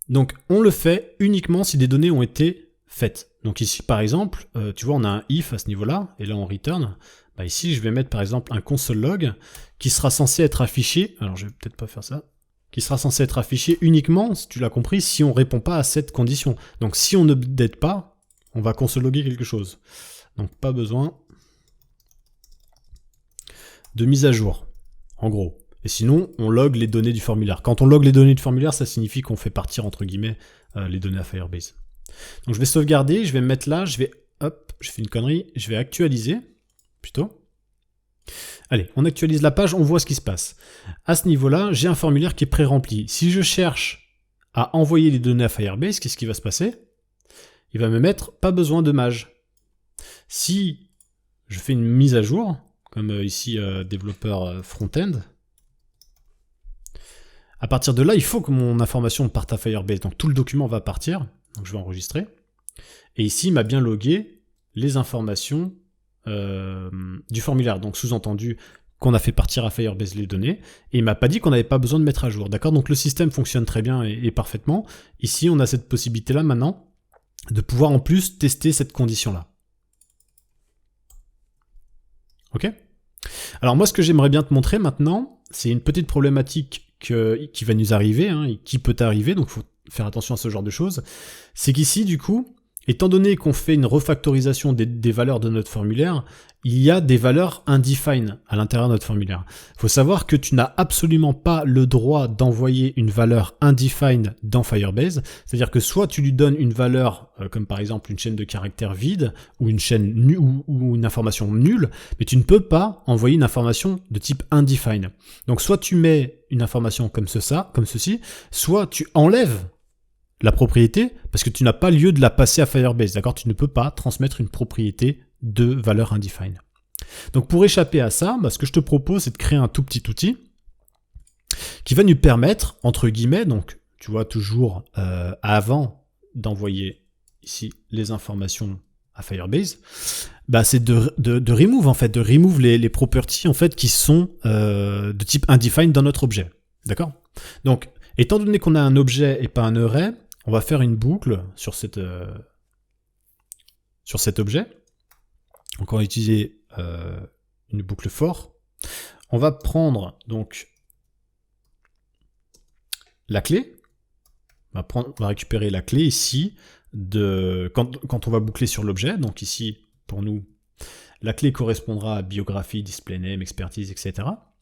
Donc on le fait uniquement si des données ont été faites. Donc ici par exemple, tu vois, on a un if à ce niveau-là, et là on return. Bah ici je vais mettre par exemple un console log qui sera censé être affiché, alors je vais peut-être pas faire ça, qui sera censé être affiché uniquement, si tu l'as compris, si on répond pas à cette condition. Donc si on ne update pas, on va console loguer quelque chose. Donc pas besoin de mise à jour, en gros. Et sinon, on log les données du formulaire. Quand on log les données du formulaire, ça signifie qu'on fait partir, entre guillemets, les données à Firebase. Donc je vais sauvegarder, je vais me mettre là, je fais une connerie, je vais actualiser, plutôt. Allez, on actualise la page, on voit ce qui se passe. À ce niveau-là, j'ai un formulaire qui est pré-rempli. Si je cherche à envoyer les données à Firebase, qu'est-ce qui va se passer? Il va me mettre « pas besoin de mage ». Si je fais une mise à jour, comme ici développeur front-end, à partir de là, il faut que mon information parte à Firebase. Donc tout le document va partir. Donc je vais enregistrer. Et ici, il m'a bien logué les informations du formulaire. Donc sous-entendu qu'on a fait partir à Firebase les données. Et il m'a pas dit qu'on n'avait pas besoin de mettre à jour. D'accord? Donc le système fonctionne très bien et parfaitement. Ici, on a cette possibilité-là maintenant de pouvoir en plus tester cette condition-là. Ok? Alors moi, ce que j'aimerais bien te montrer maintenant, c'est une petite problématique qui va nous arriver, et qui peut arriver, donc il faut faire attention à ce genre de choses. C'est qu'ici, du coup, étant donné qu'on fait une refactorisation des valeurs de notre formulaire, il y a des valeurs undefined à l'intérieur de notre formulaire. Il faut savoir que tu n'as absolument pas le droit d'envoyer une valeur undefined dans Firebase. C'est-à-dire que soit tu lui donnes une valeur, comme par exemple une chaîne de caractères vide, ou une chaîne ou une information nulle, mais tu ne peux pas envoyer une information de type undefined. Donc soit tu mets une information comme ceci, soit tu enlèves la propriété, parce que tu n'as pas lieu de la passer à Firebase, d'accord? Tu ne peux pas transmettre une propriété de valeur undefined. Donc pour échapper à ça, ce que je te propose, c'est de créer un tout petit outil qui va nous permettre, entre guillemets, donc tu vois toujours avant d'envoyer ici les informations à Firebase, c'est de remove en fait, de remove les properties en fait qui sont de type undefined dans notre objet, d'accord? Donc étant donné qu'on a un objet et pas un array, on va faire une boucle sur cet objet. Donc on va utiliser une boucle for. On va prendre donc la clé. On va récupérer la clé ici quand on va boucler sur l'objet. Donc ici, pour nous, la clé correspondra à biographie, display name, expertise, etc. On va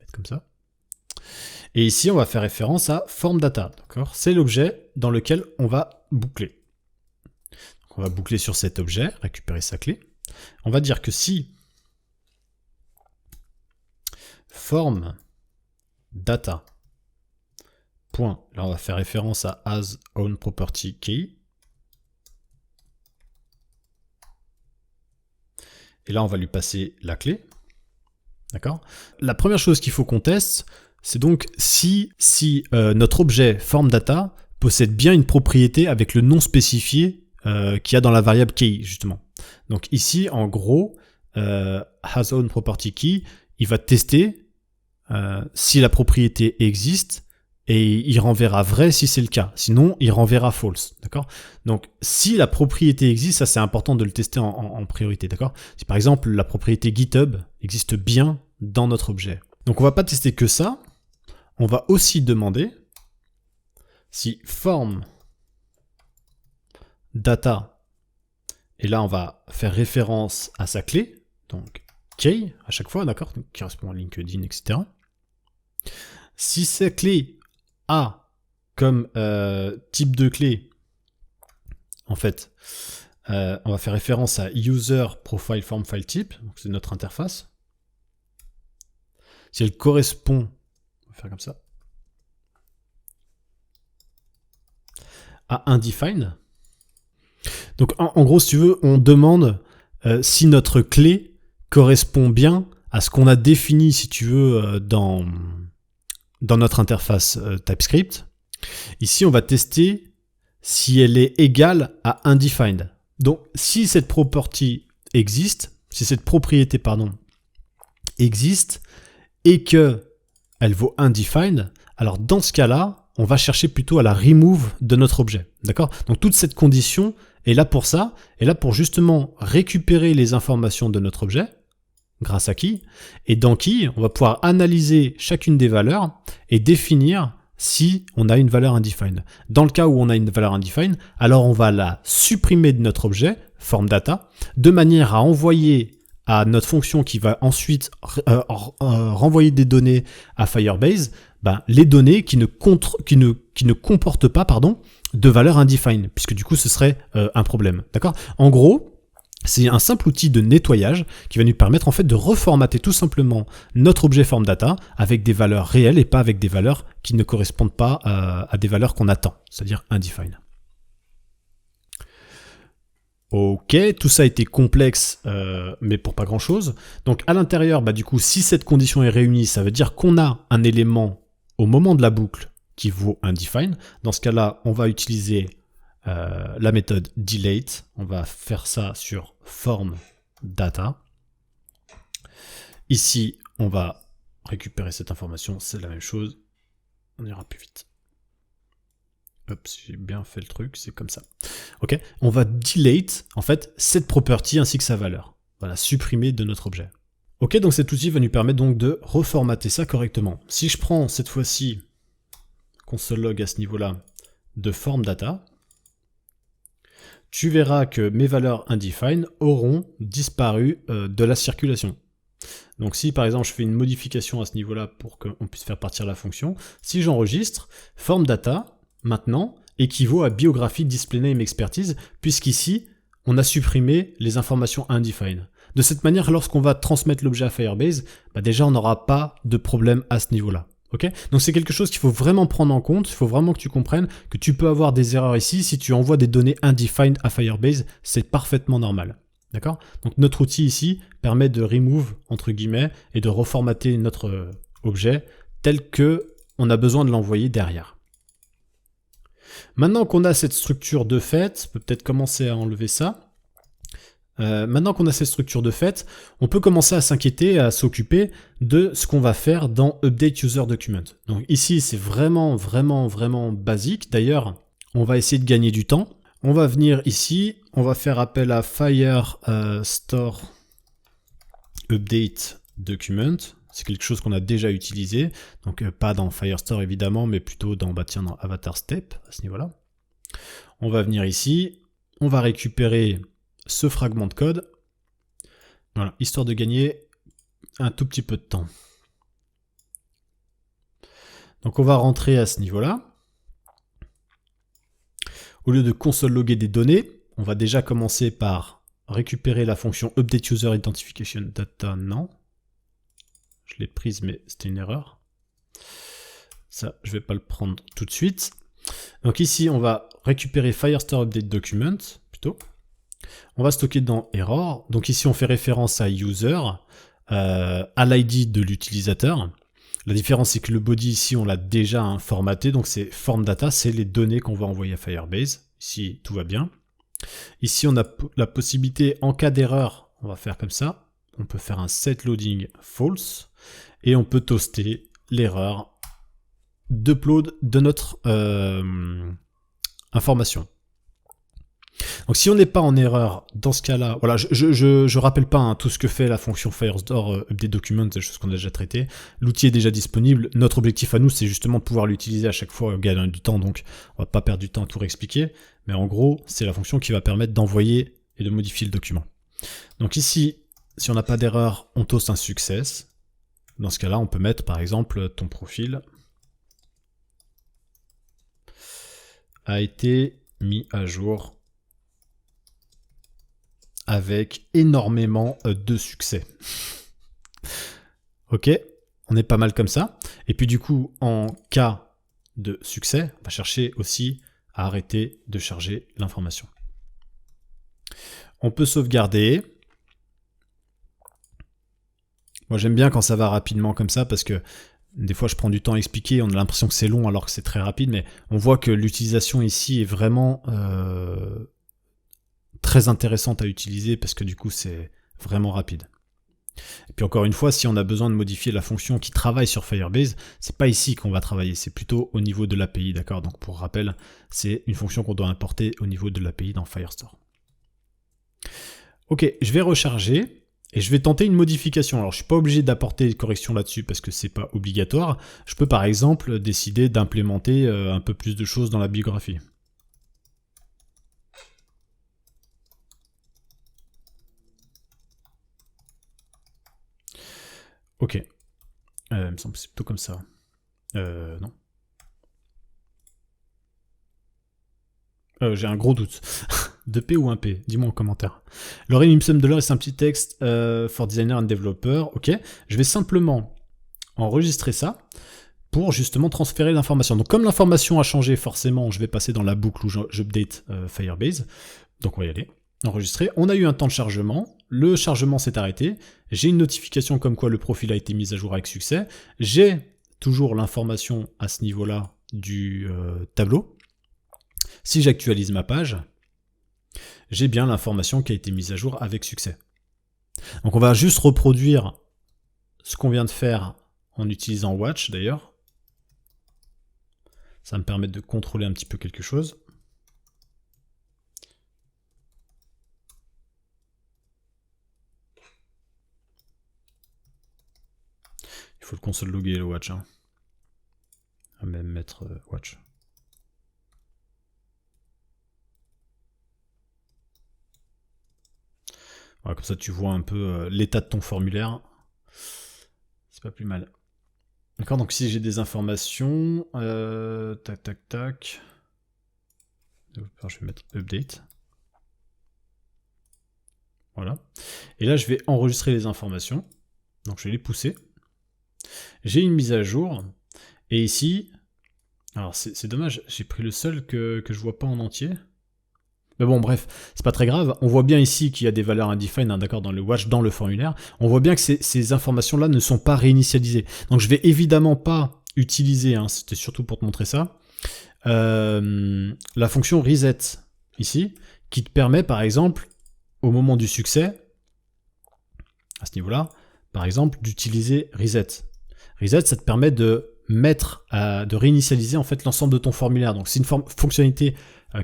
mettre comme ça. Et ici, on va faire référence à form data. C'est l'objet dans lequel on va boucler. Donc on va boucler sur cet objet, récupérer sa clé. On va dire que si form data point, là on va faire référence à as own property key. Et là on va lui passer la clé. D'accord? La première chose qu'il faut qu'on teste, c'est donc si notre objet form data possède bien une propriété avec le nom spécifié qu'il y a dans la variable key, justement. Donc ici, en gros, has own property key, il va tester si la propriété existe et il renverra vrai si c'est le cas. Sinon, il renverra false. D'accord? Donc, si la propriété existe, ça c'est important de le tester en priorité. D'accord? Si par exemple la propriété GitHub existe bien dans notre objet. Donc, on va pas tester que ça. On va aussi demander si form data, et là on va faire référence à sa clé, donc key à chaque fois, d'accord, qui correspond à LinkedIn, etc. Si sa clé a comme type de clé, en fait, on va faire référence à user profile form file type, donc c'est notre interface. Si elle correspond, on va faire comme ça, à undefined. Donc en gros, si tu veux, on demande si notre clé correspond bien à ce qu'on a défini, si tu veux, dans notre interface TypeScript. Ici, on va tester si elle est égale à undefined. Donc, si cette property existe, si cette propriété, pardon, existe et que elle vaut undefined, alors dans ce cas-là, on va chercher plutôt à la remove de notre objet. D'accord ? Donc, toute cette condition est là pour ça, est là pour justement récupérer les informations de notre objet, grâce à key, et dans key, on va pouvoir analyser chacune des valeurs et définir si on a une valeur undefined. Dans le cas où on a une valeur undefined, alors on va la supprimer de notre objet, form data, de manière à envoyer à notre fonction qui va ensuite renvoyer des données à Firebase, les données qui ne comportent pas de valeur undefined, puisque du coup ce serait un problème. D'accord ? En gros, c'est un simple outil de nettoyage qui va nous permettre en fait de reformater tout simplement notre objet form data avec des valeurs réelles et pas avec des valeurs qui ne correspondent pas à des valeurs qu'on attend, c'est-à-dire undefined. Ok, tout ça a été complexe, mais pour pas grand-chose. Donc à l'intérieur, du coup, si cette condition est réunie, ça veut dire qu'on a un élément au moment de la boucle qui vaut undefined. Dans ce cas-là, on va utiliser la méthode delete, on va faire ça sur form data. Ici, on va récupérer cette information, c'est la même chose, on ira plus vite. Hop, si j'ai bien fait le truc, c'est comme ça. Ok, on va delete en fait cette property ainsi que sa valeur. Voilà, supprimer de notre objet. Ok, donc cet outil va nous permettre donc de reformater ça correctement. Si je prends cette fois-ci console log à ce niveau-là de form data, tu verras que mes valeurs undefined auront disparu de la circulation. Donc si par exemple je fais une modification à ce niveau-là pour qu'on puisse faire partir la fonction, si j'enregistre, form data, maintenant, équivaut à biographie display name expertise, puisqu'ici, on a supprimé les informations undefined. De cette manière, lorsqu'on va transmettre l'objet à Firebase, déjà on n'aura pas de problème à ce niveau-là. Okay, donc c'est quelque chose qu'il faut vraiment prendre en compte, il faut vraiment que tu comprennes que tu peux avoir des erreurs ici si tu envoies des données undefined à Firebase, c'est parfaitement normal. D'accord ? Donc notre outil ici permet de remove, entre guillemets, et de reformater notre objet tel que on a besoin de l'envoyer derrière. Maintenant qu'on a cette structure de fait, on peut peut-être commencer à enlever ça. Maintenant qu'on a cette structure de fait, on peut commencer à s'inquiéter, à s'occuper de ce qu'on va faire dans Update User Document. Donc ici, c'est vraiment basique. D'ailleurs, on va essayer de gagner du temps. On va venir ici, on va faire appel à Firestore Update Document. C'est quelque chose qu'on a déjà utilisé. Donc pas dans Firestore évidemment, mais plutôt dans Avatar Step, à ce niveau-là. On va venir ici, on va récupérer ce fragment de code, voilà, histoire de gagner un tout petit peu de temps. Donc on va rentrer à ce niveau-là. Au lieu de console loguer des données, on va déjà commencer par récupérer la fonction update user identification data. Non, je l'ai prise mais c'était une erreur. Ça, je vais pas le prendre tout de suite. Donc ici, on va récupérer Firestore update document plutôt. On va stocker dans error. Donc ici, on fait référence à user, à l'ID de l'utilisateur. La différence, c'est que le body ici, on l'a déjà formaté. Donc c'est form data, c'est les données qu'on va envoyer à Firebase. Ici, tout va bien. Ici, on a la possibilité, en cas d'erreur, on va faire comme ça. On peut faire un set loading false. Et on peut toaster l'erreur d'upload de notre information. Donc si on n'est pas en erreur dans ce cas-là, voilà, je rappelle pas tout ce que fait la fonction Firestore update document, des choses qu'on a déjà traitées. L'outil est déjà disponible. Notre objectif à nous, c'est justement de pouvoir l'utiliser à chaque fois, gagner du temps. Donc on va pas perdre du temps à tout réexpliquer. Mais en gros, c'est la fonction qui va permettre d'envoyer et de modifier le document. Donc ici, si on n'a pas d'erreur, on toast un success. Dans ce cas-là, on peut mettre par exemple ton profil a été mis à jour avec énormément de succès. Ok, on est pas mal comme ça. Et puis du coup, en cas de succès, on va chercher aussi à arrêter de charger l'information. On peut sauvegarder. Moi j'aime bien quand ça va rapidement comme ça parce que des fois je prends du temps à expliquer, on a l'impression que c'est long alors que c'est très rapide, mais on voit que l'utilisation ici est vraiment très intéressante à utiliser parce que du coup c'est vraiment rapide. Et puis encore une fois, si on a besoin de modifier la fonction qui travaille sur Firebase, c'est pas ici qu'on va travailler, c'est plutôt au niveau de l'API, d'accord? Donc pour rappel, c'est une fonction qu'on doit importer au niveau de l'API dans Firestore. Ok, je vais recharger et je vais tenter une modification. Alors je suis pas obligé d'apporter des corrections là-dessus parce que c'est pas obligatoire. Je peux par exemple décider d'implémenter un peu plus de choses dans la biographie. Ok. Il me semble que c'est plutôt comme ça. Non. J'ai un gros doute. 2P ou 1P? Dis-moi en commentaire. Lorem ipsum de l'heure, c'est un petit texte for designer and developer. Ok. Je vais simplement enregistrer ça pour justement transférer l'information. Donc comme l'information a changé, forcément, je vais passer dans la boucle où j'update Firebase. Donc on va y aller. Enregistrer. On a eu un temps de chargement. Le chargement s'est arrêté. J'ai une notification comme quoi le profil a été mis à jour avec succès. J'ai toujours l'information à ce niveau-là du tableau. Si j'actualise ma page, j'ai bien l'information qui a été mise à jour avec succès. Donc on va juste reproduire ce qu'on vient de faire en utilisant Watch d'ailleurs. Ça va me permettre de contrôler un petit peu quelque chose. Il faut le console loguer le Watch. Hein. On va même mettre Watch. Voilà, comme ça tu vois un peu l'état de ton formulaire. C'est pas plus mal. D'accord, donc si j'ai des informations, tac tac tac. Alors, je vais mettre update. Voilà. Et là je vais enregistrer les informations. Donc je vais les pousser. J'ai une mise à jour. Et ici, alors c'est dommage, j'ai pris le seul que je vois pas en entier. Mais bon, bref, c'est pas très grave. On voit bien ici qu'il y a des valeurs undefined, hein, d'accord, dans le watch, dans le formulaire. On voit bien que ces informations-là ne sont pas réinitialisées. Donc je vais évidemment pas utiliser, hein, c'était surtout pour te montrer ça, la fonction reset ici, qui te permet par exemple, au moment du succès, à ce niveau-là, par exemple, d'utiliser reset. Reset, ça te permet de de réinitialiser en fait l'ensemble de ton formulaire. Donc c'est une fonctionnalité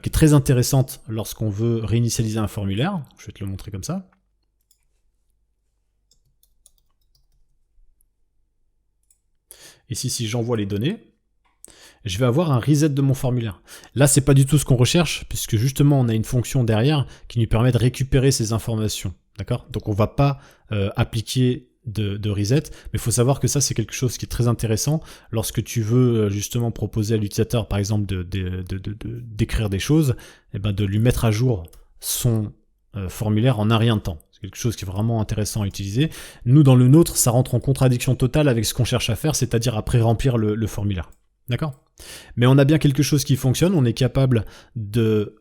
qui est très intéressante lorsqu'on veut réinitialiser un formulaire. Je vais te le montrer comme ça. Ici, si j'envoie les données, je vais avoir un reset de mon formulaire. Là, c'est pas du tout ce qu'on recherche, puisque justement, on a une fonction derrière qui nous permet de récupérer ces informations. D'accord? Donc, on va pas appliquer de reset, mais il faut savoir que ça, c'est quelque chose qui est très intéressant lorsque tu veux justement proposer à l'utilisateur, par exemple, d'écrire des choses, et ben de lui mettre à jour son formulaire en un rien de temps. C'est quelque chose qui est vraiment intéressant à utiliser. Nous, dans le nôtre, ça rentre en contradiction totale avec ce qu'on cherche à faire, c'est-à-dire à pré-remplir le formulaire. D'accord? Mais on a bien quelque chose qui fonctionne, on est capable de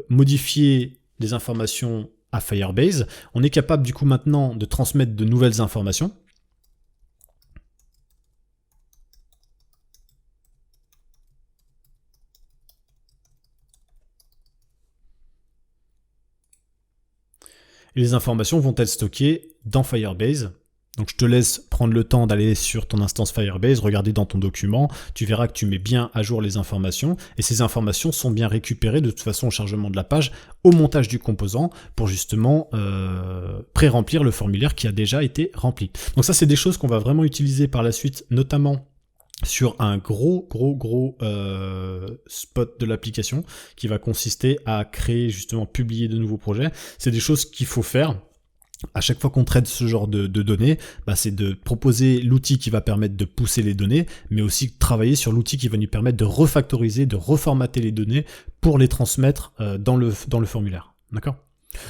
modifier les informations à Firebase, on est capable du coup maintenant de transmettre de nouvelles informations. Et les informations vont être stockées dans Firebase Donc je te laisse prendre le temps d'aller sur ton instance Firebase, regarder dans ton document, tu verras que tu mets bien à jour les informations, et ces informations sont bien récupérées de toute façon au chargement de la page, au montage du composant, pour justement pré-remplir le formulaire qui a déjà été rempli. Donc ça c'est des choses qu'on va vraiment utiliser par la suite, notamment sur un gros spot de l'application qui va consister à créer, justement, publier de nouveaux projets. C'est des choses qu'il faut faire. À chaque fois qu'on traite ce genre de données, c'est de proposer l'outil qui va permettre de pousser les données, mais aussi de travailler sur l'outil qui va nous permettre de refactoriser, de reformater les données pour les transmettre dans le formulaire. D'accord ?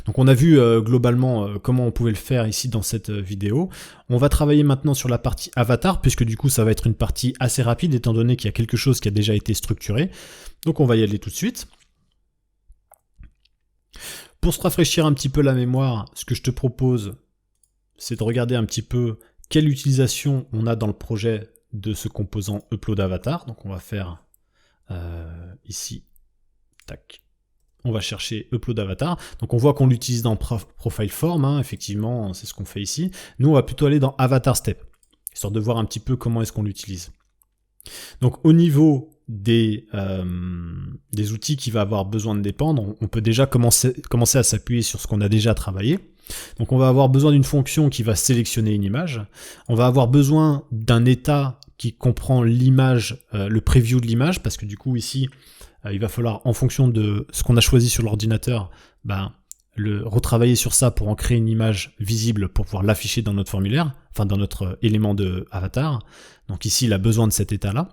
Donc on a vu globalement comment on pouvait le faire ici dans cette vidéo. On va travailler maintenant sur la partie avatar, puisque du coup ça va être une partie assez rapide, étant donné qu'il y a quelque chose qui a déjà été structuré. Donc on va y aller tout de suite. Pour se rafraîchir un petit peu la mémoire, ce que je te propose, c'est de regarder un petit peu quelle utilisation on a dans le projet de ce composant upload avatar. Donc on va faire ici, tac. On va chercher Upload Avatar. Donc on voit qu'on l'utilise dans Profile Form, hein, effectivement, c'est ce qu'on fait ici. Nous, on va plutôt aller dans Avatar Step, histoire de voir un petit peu comment est-ce qu'on l'utilise. Donc au niveau des outils qui va avoir besoin de dépendre, on peut déjà commencer à s'appuyer sur ce qu'on a déjà travaillé. Donc on va avoir besoin d'une fonction qui va sélectionner une image. On va avoir besoin d'un état qui comprend l'image, le preview de l'image, parce que du coup ici, il va falloir, en fonction de ce qu'on a choisi sur l'ordinateur, retravailler sur ça pour en créer une image visible pour pouvoir l'afficher dans notre formulaire, enfin dans notre élément de avatar. Donc ici, il a besoin de cet état-là.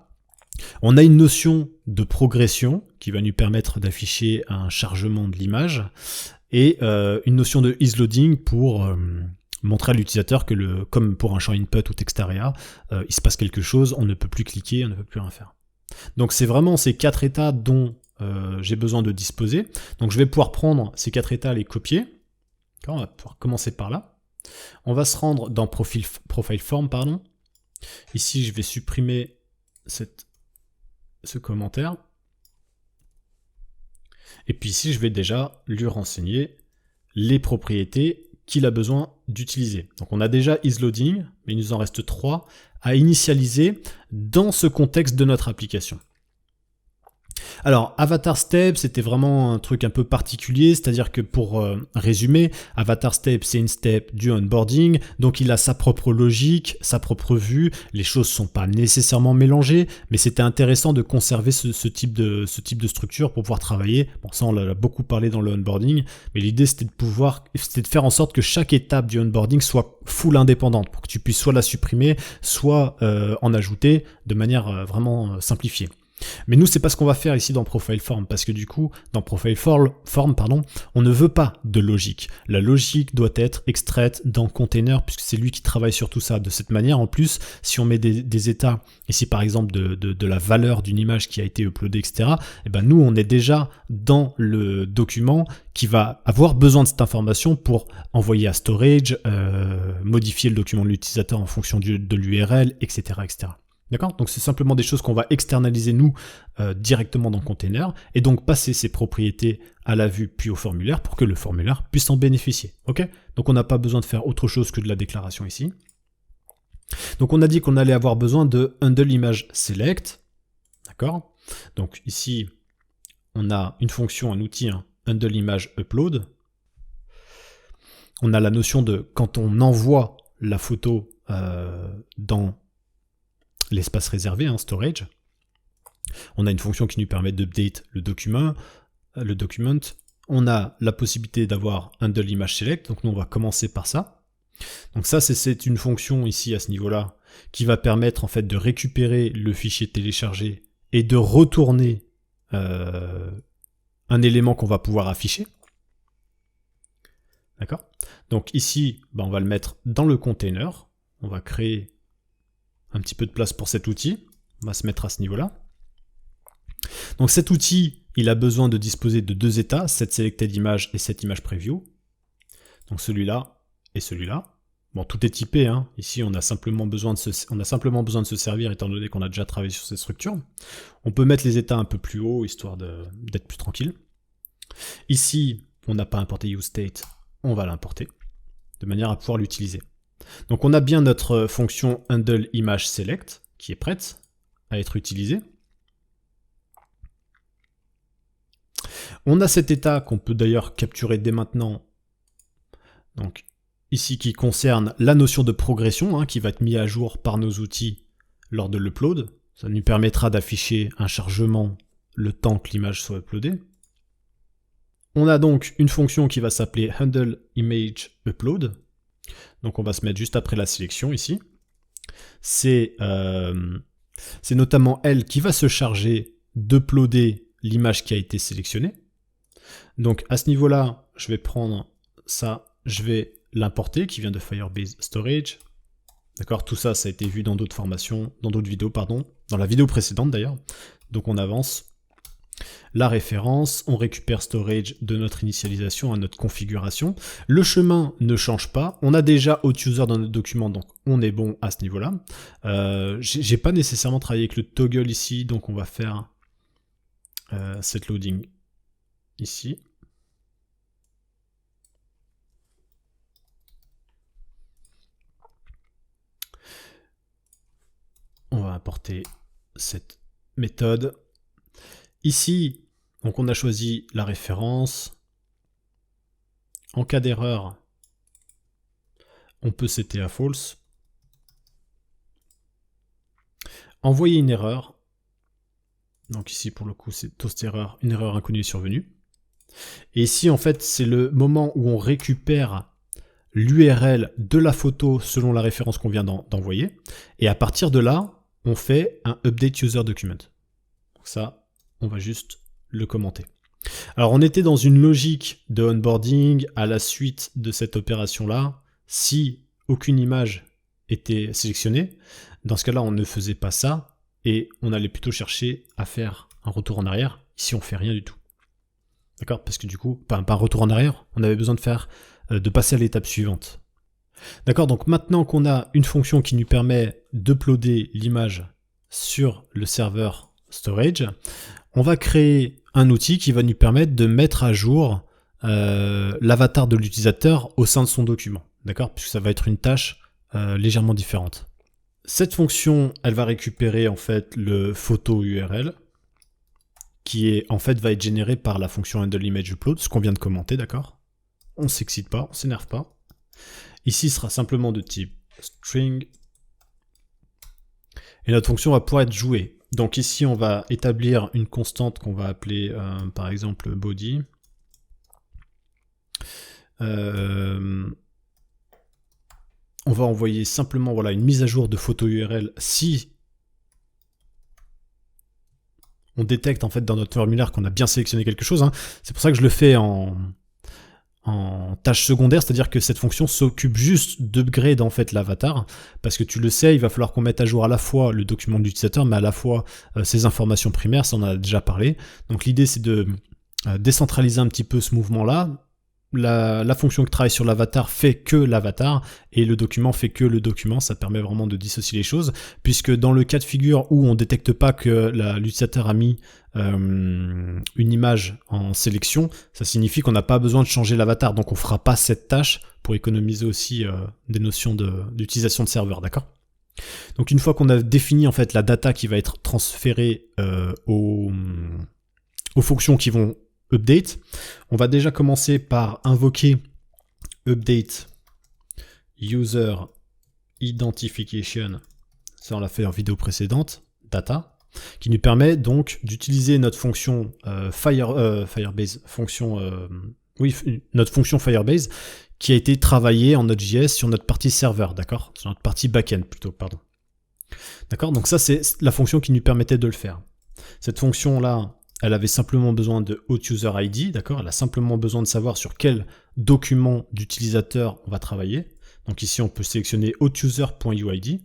On a une notion de progression qui va nous permettre d'afficher un chargement de l'image et une notion de isLoading pour montrer à l'utilisateur que, comme pour un champ input ou textarea, il se passe quelque chose, on ne peut plus cliquer, on ne peut plus rien faire. Donc c'est vraiment ces 4 états dont j'ai besoin de disposer. Donc je vais pouvoir prendre ces 4 états, les copier. On va pouvoir commencer par là. On va se rendre dans Profile Form, pardon. Ici je vais supprimer ce commentaire. Et puis ici je vais déjà lui renseigner les propriétés qu'il a besoin d'utiliser. Donc on a déjà isLoading, mais il nous en reste 3 à initialiser dans ce contexte de notre application. Alors, Avatar Step, c'était vraiment un truc un peu particulier, c'est-à-dire que pour résumer, Avatar Step, c'est une step du onboarding, donc il a sa propre logique, sa propre vue, les choses ne sont pas nécessairement mélangées, mais c'était intéressant de conserver ce type de structure pour pouvoir travailler. Bon, ça, on l'a beaucoup parlé dans le onboarding, mais l'idée, c'était de faire en sorte que chaque étape du onboarding soit full indépendante, pour que tu puisses soit la supprimer, soit en ajouter de manière vraiment simplifiée. Mais nous, c'est pas ce qu'on va faire ici dans Profile Form, parce que du coup, dans Profile Form, on ne veut pas de logique. La logique doit être extraite dans Container, puisque c'est lui qui travaille sur tout ça. De cette manière, en plus, si on met des états, ici par exemple de la valeur d'une image qui a été uploadée, etc., et ben nous, on est déjà dans le document qui va avoir besoin de cette information pour envoyer à storage, modifier le document de l'utilisateur en fonction de l'URL, etc., etc. D'accord ? Donc c'est simplement des choses qu'on va externaliser nous directement dans Container et donc passer ces propriétés à la vue puis au formulaire pour que le formulaire puisse en bénéficier. Ok ? Donc on n'a pas besoin de faire autre chose que de la déclaration ici. Donc on a dit qu'on allait avoir besoin de handle image select. D'accord ? Donc ici on a une fonction, un outil, handle image upload. On a la notion de quand on envoie la photo dans l'espace réservé, storage. On a une fonction qui nous permet d'update le document. On a la possibilité d'avoir handle image select, donc nous on va commencer par ça. Donc ça c'est une fonction ici à ce niveau-là qui va permettre en fait de récupérer le fichier téléchargé et de retourner un élément qu'on va pouvoir afficher. D'accord ? Donc ici, on va le mettre dans le container. On va créer un petit peu de place pour cet outil. On va se mettre à ce niveau-là. Donc cet outil, il a besoin de disposer de 2 états, cette selected image et cette image preview. Donc celui-là et celui-là. Bon, tout est typé, Ici, on a simplement besoin de se servir, étant donné qu'on a déjà travaillé sur cette structure. On peut mettre les états un peu plus haut, histoire d'être plus tranquille. Ici, on n'a pas importé useState, on va l'importer, de manière à pouvoir l'utiliser. Donc on a bien notre fonction handleImageSelect qui est prête à être utilisée. On a cet état qu'on peut d'ailleurs capturer dès maintenant. Donc ici qui concerne la notion de progression qui va être mis à jour par nos outils lors de l'upload. Ça nous permettra d'afficher un chargement le temps que l'image soit uploadée. On a donc une fonction qui va s'appeler handleImageUpload. Donc on va se mettre juste après la sélection ici. C'est notamment elle qui va se charger d'uploader l'image qui a été sélectionnée. Donc à ce niveau-là, je vais prendre ça, je vais l'importer, qui vient de Firebase Storage. D'accord, tout ça, ça a été vu dans d'autres formations, dans d'autres vidéos, pardon, dans la vidéo précédente d'ailleurs. Donc on avance. La référence, on récupère storage de notre initialisation à notre configuration. Le chemin ne change pas. On a déjà authUser dans notre document, donc on est bon à ce niveau-là. J'ai pas nécessairement travaillé avec le toggle ici, donc on va faire set loading ici. On va importer cette méthode. Ici, donc on a choisi la référence. En cas d'erreur, on peut setter à false. Envoyer une erreur. Donc ici, pour le coup, c'est toast error, une erreur inconnue est survenue. Et ici, en fait, c'est le moment où on récupère l'URL de la photo selon la référence qu'on vient d'envoyer. Et à partir de là, on fait un update user document. Donc ça, on va juste le commenter. Alors on était dans une logique de onboarding à la suite de cette opération-là. Si aucune image était sélectionnée, dans ce cas-là, on ne faisait pas ça et on allait plutôt chercher à faire un retour en arrière. Ici, on fait rien du tout. D'accord? Parce que du coup, pas un retour en arrière, on avait besoin de passer à l'étape suivante. D'accord, donc maintenant qu'on a une fonction qui nous permet d'uploader l'image sur le serveur storage, on va créer un outil qui va nous permettre de mettre à jour l'avatar de l'utilisateur au sein de son document. D'accord, puisque ça va être une tâche légèrement différente. Cette fonction, elle va récupérer en fait le photo URL qui est en fait va être généré par la fonction handleImageUpload, ce qu'on vient de commenter, d'accord? On ne s'excite pas, on ne s'énerve pas. Ici, ce sera simplement de type string. Et notre fonction va pouvoir être jouée. Donc ici, on va établir une constante qu'on va appeler, par exemple, body. On va envoyer simplement voilà, une mise à jour de photo URL si on détecte en fait dans notre formulaire qu'on a bien sélectionné quelque chose. C'est pour ça que je le fais en tâche secondaire, c'est-à-dire que cette fonction s'occupe juste d'upgrade en fait l'avatar, parce que tu le sais, il va falloir qu'on mette à jour à la fois le document de l'utilisateur, mais à la fois ses informations primaires, ça on en a déjà parlé. Donc l'idée c'est de décentraliser un petit peu ce mouvement-là. La fonction qui travaille sur l'avatar fait que l'avatar, et le document fait que le document. Ça permet vraiment de dissocier les choses, puisque dans le cas de figure où on ne détecte pas que l'utilisateur a mis une image en sélection, ça signifie qu'on n'a pas besoin de changer l'avatar, donc on ne fera pas cette tâche pour économiser aussi des notions d'utilisation de serveur, d'accord? Donc une fois qu'on a défini en fait la data qui va être transférée aux fonctions qui vont update, on va déjà commencer par invoquer update user identification, ça on l'a fait en vidéo précédente, data, qui nous permet donc d'utiliser notre fonction Firebase, notre fonction Firebase qui a été travaillée en Node.js sur notre partie serveur, d'accord, sur notre partie backend plutôt, pardon. D'accord, donc ça c'est la fonction qui nous permettait de le faire. Cette fonction là, elle avait simplement besoin de authUserID, d'accord? Elle a simplement besoin de savoir sur quel document d'utilisateur on va travailler. Donc ici, on peut sélectionner authUser.uid.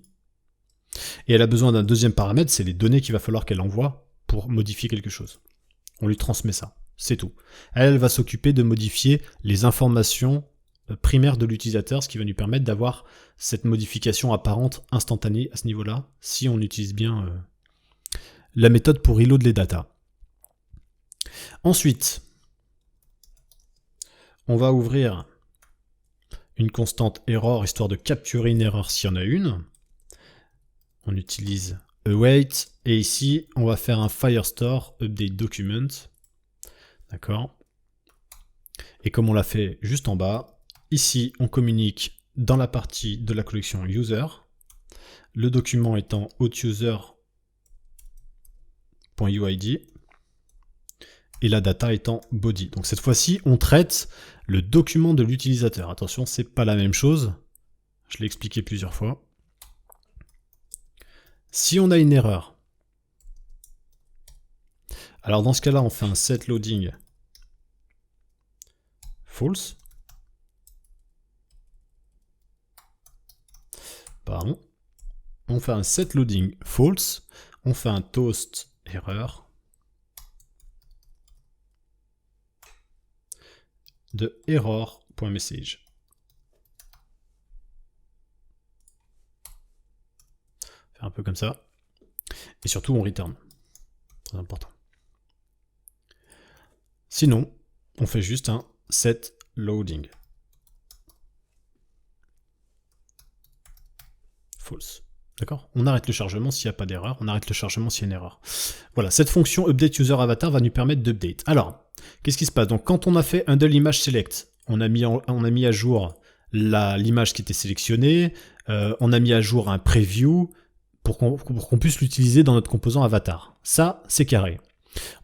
Et elle a besoin d'un deuxième paramètre, c'est les données qu'il va falloir qu'elle envoie pour modifier quelque chose. On lui transmet ça, c'est tout. Elle va s'occuper de modifier les informations primaires de l'utilisateur, ce qui va lui permettre d'avoir cette modification apparente instantanée à ce niveau-là, si on utilise bien la méthode pour reload les datas. Ensuite, on va ouvrir une constante error histoire de capturer une erreur s'il y en a une. On utilise await et ici on va faire un Firestore update document. D'accord. Et comme on l'a fait juste en bas, ici on communique dans la partie de la collection user, le document étant authUser.uid et la data étant body. Donc cette fois-ci on traite le document de l'utilisateur. Attention, c'est pas la même chose. Je l'ai expliqué plusieurs fois. Si on a une erreur, alors dans ce cas-là, on fait un set loading false. Pardon. On fait un set loading false. On fait un toast erreur de error.message. Faire un peu comme ça. Et surtout, on return. Très important. Sinon, on fait juste un set loading false. D'accord? On arrête le chargement s'il n'y a pas d'erreur, on arrête le chargement s'il y a une erreur. Voilà, cette fonction update user avatar va nous permettre d'update. Alors, qu'est-ce qui se passe? Donc quand on a fait handle image select, on a mis à jour l'image qui était sélectionnée, on a mis à jour un preview pour qu'on puisse l'utiliser dans notre composant avatar. Ça, c'est carré.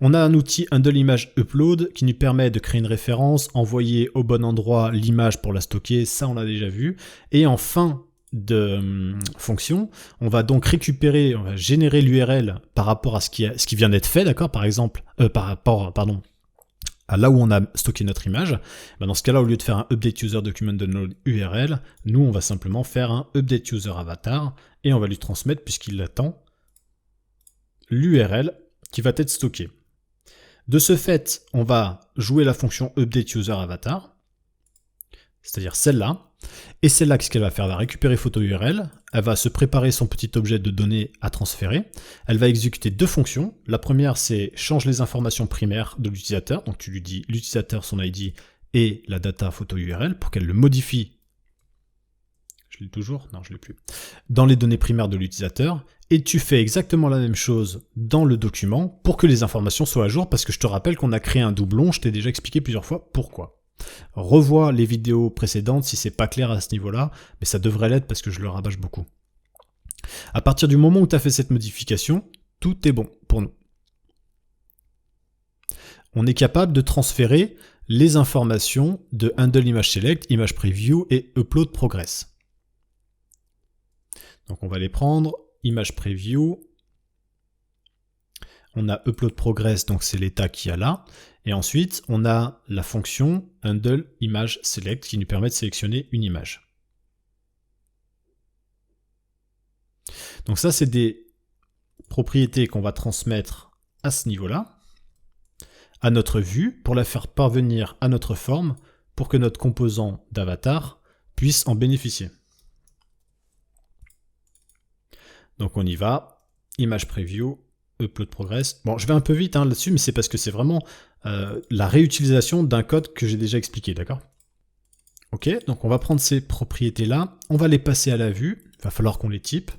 On a un outil handle image upload qui nous permet de créer une référence, envoyer au bon endroit l'image pour la stocker, ça on l'a déjà vu. Et en fin de fonction, on va donc récupérer, on va générer l'URL par rapport à ce qui vient d'être fait, d'accord, par exemple, par rapport, pardon, à là où on a stocké notre image. Ben dans ce cas-là, au lieu de faire un update user document download URL, nous on va simplement faire un update user avatar et on va lui transmettre, puisqu'il l'attend, l'URL qui va être stocké. De ce fait, on va jouer la fonction update user avatar, c'est-à-dire celle-là, et celle-là, qu'est-ce qu'elle va faire? Elle va récupérer photo URL, elle va se préparer son petit objet de données à transférer, elle va exécuter deux fonctions. La première, c'est change les informations primaires de l'utilisateur, donc tu lui dis l'utilisateur, son ID et la data photo URL pour qu'elle le modifie. Je l'ai toujours? Non, je l'ai plus. Dans les données primaires de l'utilisateur, et tu fais exactement la même chose dans le document pour que les informations soient à jour, parce que je te rappelle qu'on a créé un doublon, je t'ai déjà expliqué plusieurs fois pourquoi. Revois les vidéos précédentes si c'est pas clair à ce niveau-là, mais ça devrait l'être parce que je le rabâche beaucoup. À partir du moment où tu as fait cette modification, tout est bon pour nous. On est capable de transférer les informations de handle image select, image preview et upload progress. Donc on va les prendre, image preview, on a upload progress, donc c'est l'état qu'il y a là, et ensuite on a la fonction handle image select qui nous permet de sélectionner une image. Donc ça c'est des propriétés qu'on va transmettre à ce niveau-là, à notre vue, pour la faire parvenir à notre forme, pour que notre composant d'avatar puisse en bénéficier. Donc on y va, image preview, upload progress. Bon, je vais un peu vite là-dessus, mais c'est parce que c'est vraiment la réutilisation d'un code que j'ai déjà expliqué, d'accord? Ok, donc on va prendre ces propriétés-là, on va les passer à la vue, il va falloir qu'on les type.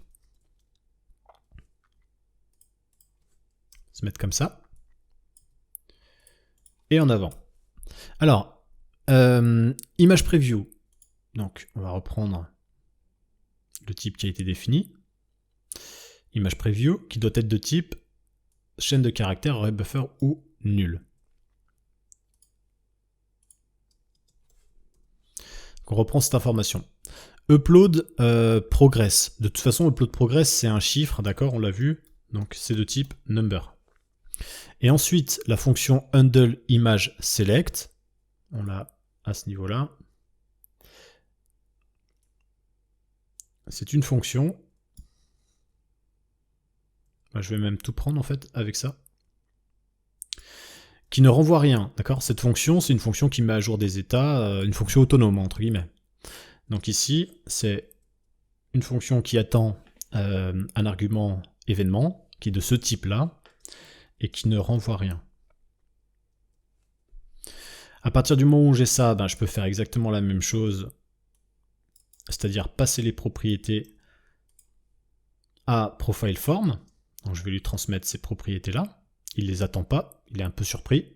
Se mettre comme ça. Et en avant. Alors, image preview. Donc, on va reprendre le type qui a été défini. Image preview qui doit être de type chaîne de caractères, array buffer ou nul. Donc on reprend cette information. Upload progress. De toute façon, upload progress, c'est un chiffre, d'accord, on l'a vu. Donc c'est de type number. Et ensuite, la fonction handle image select, on l'a à ce niveau-là. C'est une fonction. Je vais même tout prendre en fait avec ça. Qui ne renvoie rien, d'accord? Cette fonction, c'est une fonction qui met à jour des états, une fonction autonome entre guillemets. Donc ici, c'est une fonction qui attend un argument événement, qui est de ce type-là, et qui ne renvoie rien. À partir du moment où j'ai ça, je peux faire exactement la même chose c'est-à-dire passer les propriétés à profile form. Donc je vais lui transmettre ces propriétés-là. Il les attend pas, il est un peu surpris.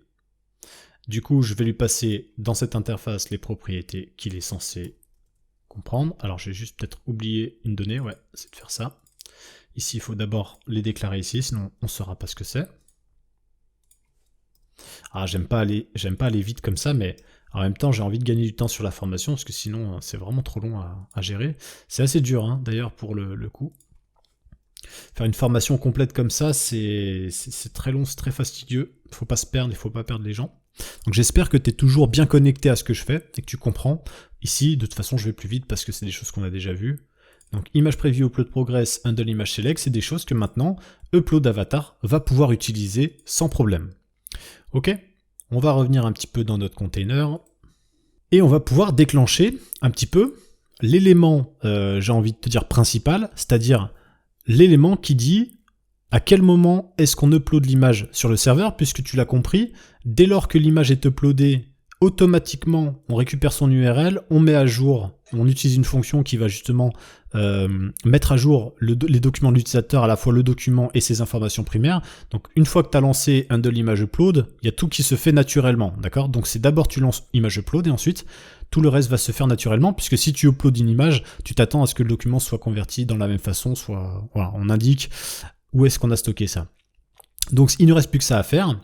Du coup, je vais lui passer dans cette interface les propriétés qu'il est censé comprendre. Alors j'ai juste peut-être oublié une donnée, ouais, c'est de faire ça. Ici, il faut d'abord les déclarer ici, sinon on ne saura pas ce que c'est. Ah, j'aime pas aller vite comme ça, mais en même temps, j'ai envie de gagner du temps sur la formation, parce que sinon, c'est vraiment trop long à gérer. C'est assez dur, hein, d'ailleurs, pour le coup. Faire une formation complète comme ça, c'est très long, c'est très fastidieux. Il ne faut pas se perdre, il ne faut pas perdre les gens. Donc j'espère que tu es toujours bien connecté à ce que je fais, et que tu comprends. Ici, de toute façon, je vais plus vite, parce que c'est des choses qu'on a déjà vues. Donc image preview, upload progress, handle image select, c'est des choses que maintenant, upload avatar va pouvoir utiliser sans problème. Ok, on va revenir un petit peu dans notre container et on va pouvoir déclencher un petit peu l'élément, j'ai envie de te dire principal, c'est-à-dire l'élément qui dit à quel moment est-ce qu'on upload l'image sur le serveur, puisque tu l'as compris, dès lors que l'image est uploadée, automatiquement on récupère son URL, on met à jour, on utilise une fonction qui va justement mettre à jour les documents de l'utilisateur, à la fois le document et ses informations primaires. Donc une fois que tu as lancé handle image upload, il y a tout qui se fait naturellement, d'accord? Donc c'est d'abord tu lances image upload et ensuite tout le reste va se faire naturellement, puisque si tu uploads une image, tu t'attends à ce que le document soit converti dans la même façon, soit voilà, on indique où est-ce qu'on a stocké ça. Donc il ne reste plus que ça à faire.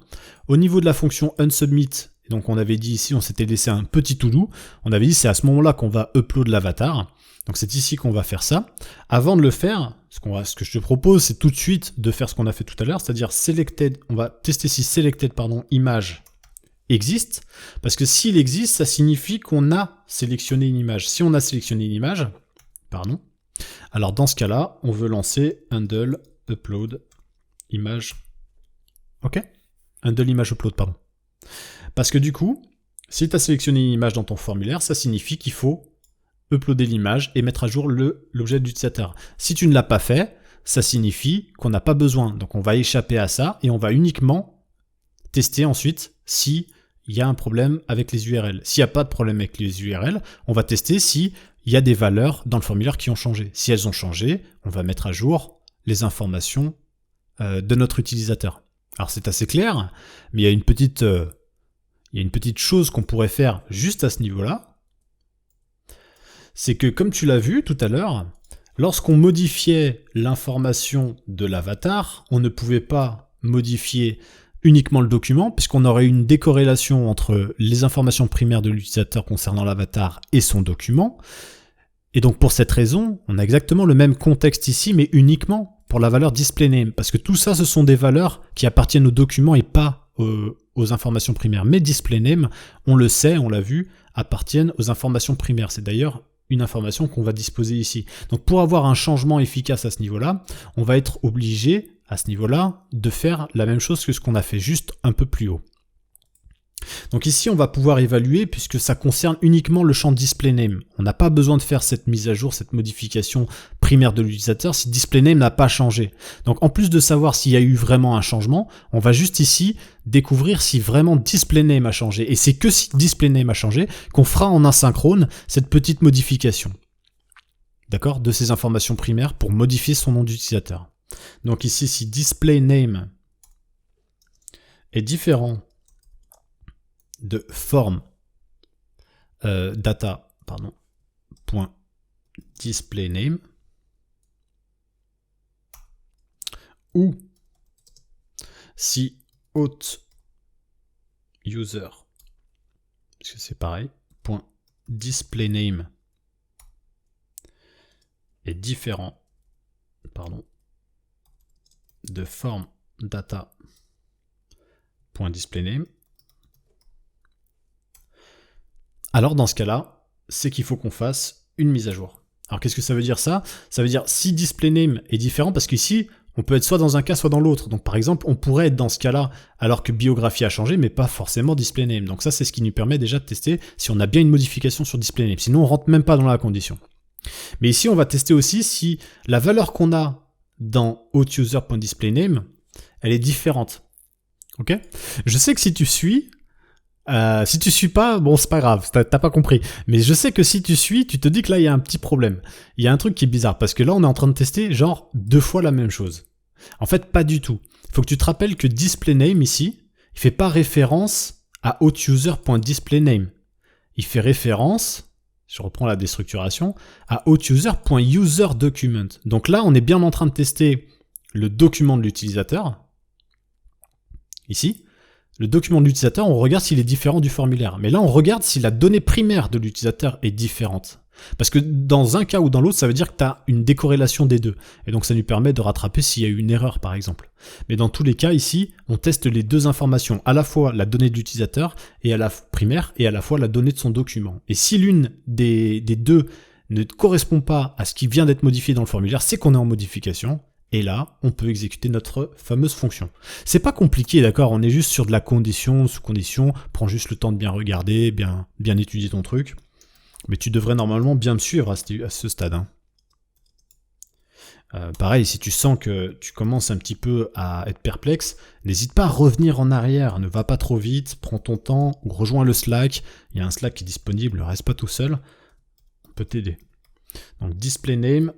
Au niveau de la fonction unsubmit, donc on avait dit ici, on s'était laissé un petit to-do, on avait dit c'est à ce moment-là qu'on va upload l'avatar. Donc c'est ici qu'on va faire ça. Avant de le faire, ce que je te propose, c'est tout de suite de faire ce qu'on a fait tout à l'heure, c'est-à-dire selected, on va tester si selected image existe, parce que s'il existe, ça signifie qu'on a sélectionné une image. Si on a sélectionné une image, alors dans ce cas-là, on veut lancer handle upload image. Ok? Handle image upload, Parce que du coup, si tu as sélectionné une image dans ton formulaire, ça signifie qu'il faut uploader l'image et mettre à jour l'objet de l'utilisateur. Si tu ne l'as pas fait, ça signifie qu'on n'a pas besoin. Donc on va échapper à ça et on va uniquement tester ensuite s'il y a un problème avec les URL. S'il n'y a pas de problème avec les URL, on va tester s'il y a des valeurs dans le formulaire qui ont changé. Si elles ont changé, on va mettre à jour les informations de notre utilisateur. Alors c'est assez clair, mais il y a une petite chose qu'on pourrait faire juste à ce niveau-là. C'est que, comme tu l'as vu tout à l'heure, lorsqu'on modifiait l'information de l'avatar, on ne pouvait pas modifier uniquement le document, puisqu'on aurait une décorrélation entre les informations primaires de l'utilisateur concernant l'avatar et son document. Et donc pour cette raison, on a exactement le même contexte ici, mais uniquement pour la valeur displayName, parce que tout ça, ce sont des valeurs qui appartiennent au document et pas aux informations primaires. Mais displayName, on le sait, on l'a vu, appartiennent aux informations primaires. C'est d'ailleurs une information qu'on va disposer ici. Donc pour avoir un changement efficace à ce niveau-là, on va être obligé à ce niveau-là de faire la même chose que ce qu'on a fait juste un peu plus haut. Donc ici on va pouvoir évaluer puisque ça concerne uniquement le champ displayName. On n'a pas besoin de faire cette mise à jour, cette modification primaire de l'utilisateur si displayName n'a pas changé. Donc en plus de savoir s'il y a eu vraiment un changement, on va juste ici découvrir si vraiment displayName a changé. Et c'est que si displayName a changé qu'on fera en asynchrone cette petite modification. D'accord ? De ces informations primaires pour modifier son nom d'utilisateur. Donc ici si displayName est différent de form point displayName ou si auth user, parce que c'est pareil, point displayName est différent de form data point displayName. Alors dans ce cas-là, c'est qu'il faut qu'on fasse une mise à jour. Alors qu'est-ce que ça veut dire ça ? Ça veut dire si displayName est différent, parce qu'ici, on peut être soit dans un cas, soit dans l'autre. Donc par exemple, on pourrait être dans ce cas-là, alors que biographie a changé, mais pas forcément displayName. Donc ça, c'est ce qui nous permet déjà de tester si on a bien une modification sur displayName. Sinon, on rentre même pas dans la condition. Mais ici, on va tester aussi si la valeur qu'on a dans authUser.displayName, elle est différente. Ok ? Je sais que si tu suis, Si tu suis pas, bon, c'est pas grave, t'as pas compris. Mais je sais que si tu suis, tu te dis que là, il y a un petit problème. Il y a un truc qui est bizarre, parce que là, on est en train de tester, genre, 2 fois la même chose. En fait, pas du tout. Il faut que tu te rappelles que displayName, ici, il fait pas référence à authUser.displayName. Il fait référence, je reprends la déstructuration, à authUser.userDocument. Donc là, on est bien en train de tester le document de l'utilisateur, ici. Le document de l'utilisateur, on regarde s'il est différent du formulaire. Mais là, on regarde si la donnée primaire de l'utilisateur est différente. Parce que dans un cas ou dans l'autre, ça veut dire que tu as une décorrélation des deux. Et donc ça nous permet de rattraper s'il y a eu une erreur, par exemple. Mais dans tous les cas, ici, on teste les deux informations. À la fois la donnée de l'utilisateur et à la primaire, et à la fois la donnée de son document. Et si l'une des deux ne correspond pas à ce qui vient d'être modifié dans le formulaire, c'est qu'on est en modification. Et là, on peut exécuter notre fameuse fonction. C'est pas compliqué, d'accord, on est juste sur de la condition, sous condition, prends juste le temps de bien regarder, bien étudier ton truc. Mais tu devrais normalement bien me suivre à ce stade. Hein. Pareil, si tu sens que tu commences un petit peu à être perplexe, n'hésite pas à revenir en arrière, ne va pas trop vite, prends ton temps, rejoins le Slack, il y a un Slack qui est disponible, reste pas tout seul, on peut t'aider. Donc displayName.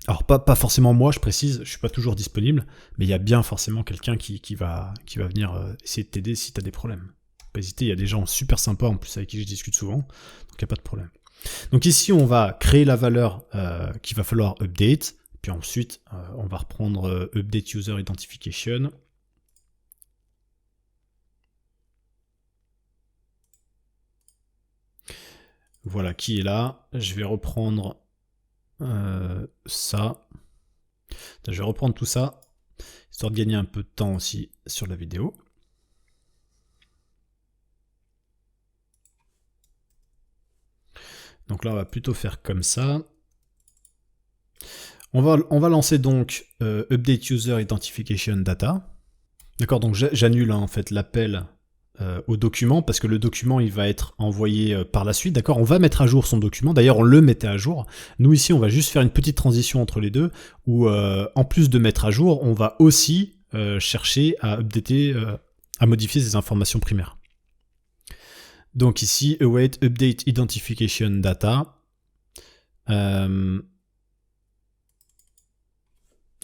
Alors pas forcément moi, je précise, je suis pas toujours disponible, mais il y a bien forcément quelqu'un qui va venir essayer de t'aider si tu as des problèmes. Pas hésiter, il y a des gens super sympas en plus avec qui je discute souvent, donc il n'y a pas de problème. Donc ici on va créer la valeur qu'il va falloir update, puis ensuite on va reprendre update user identification. Voilà qui est là, je vais reprendre ça. Je vais reprendre tout ça, histoire de gagner un peu de temps aussi sur la vidéo. Donc là, on va plutôt faire comme ça. On va lancer donc update user identification data. D'accord, donc j'annule en fait l'appel au document, parce que le document il va être envoyé par la suite, d'accord, on va mettre à jour son document, d'ailleurs on le mettait à jour, nous ici on va juste faire une petite transition entre les deux, où en plus de mettre à jour, on va aussi chercher à updater, à modifier ces informations primaires. Donc ici, await update identification data, il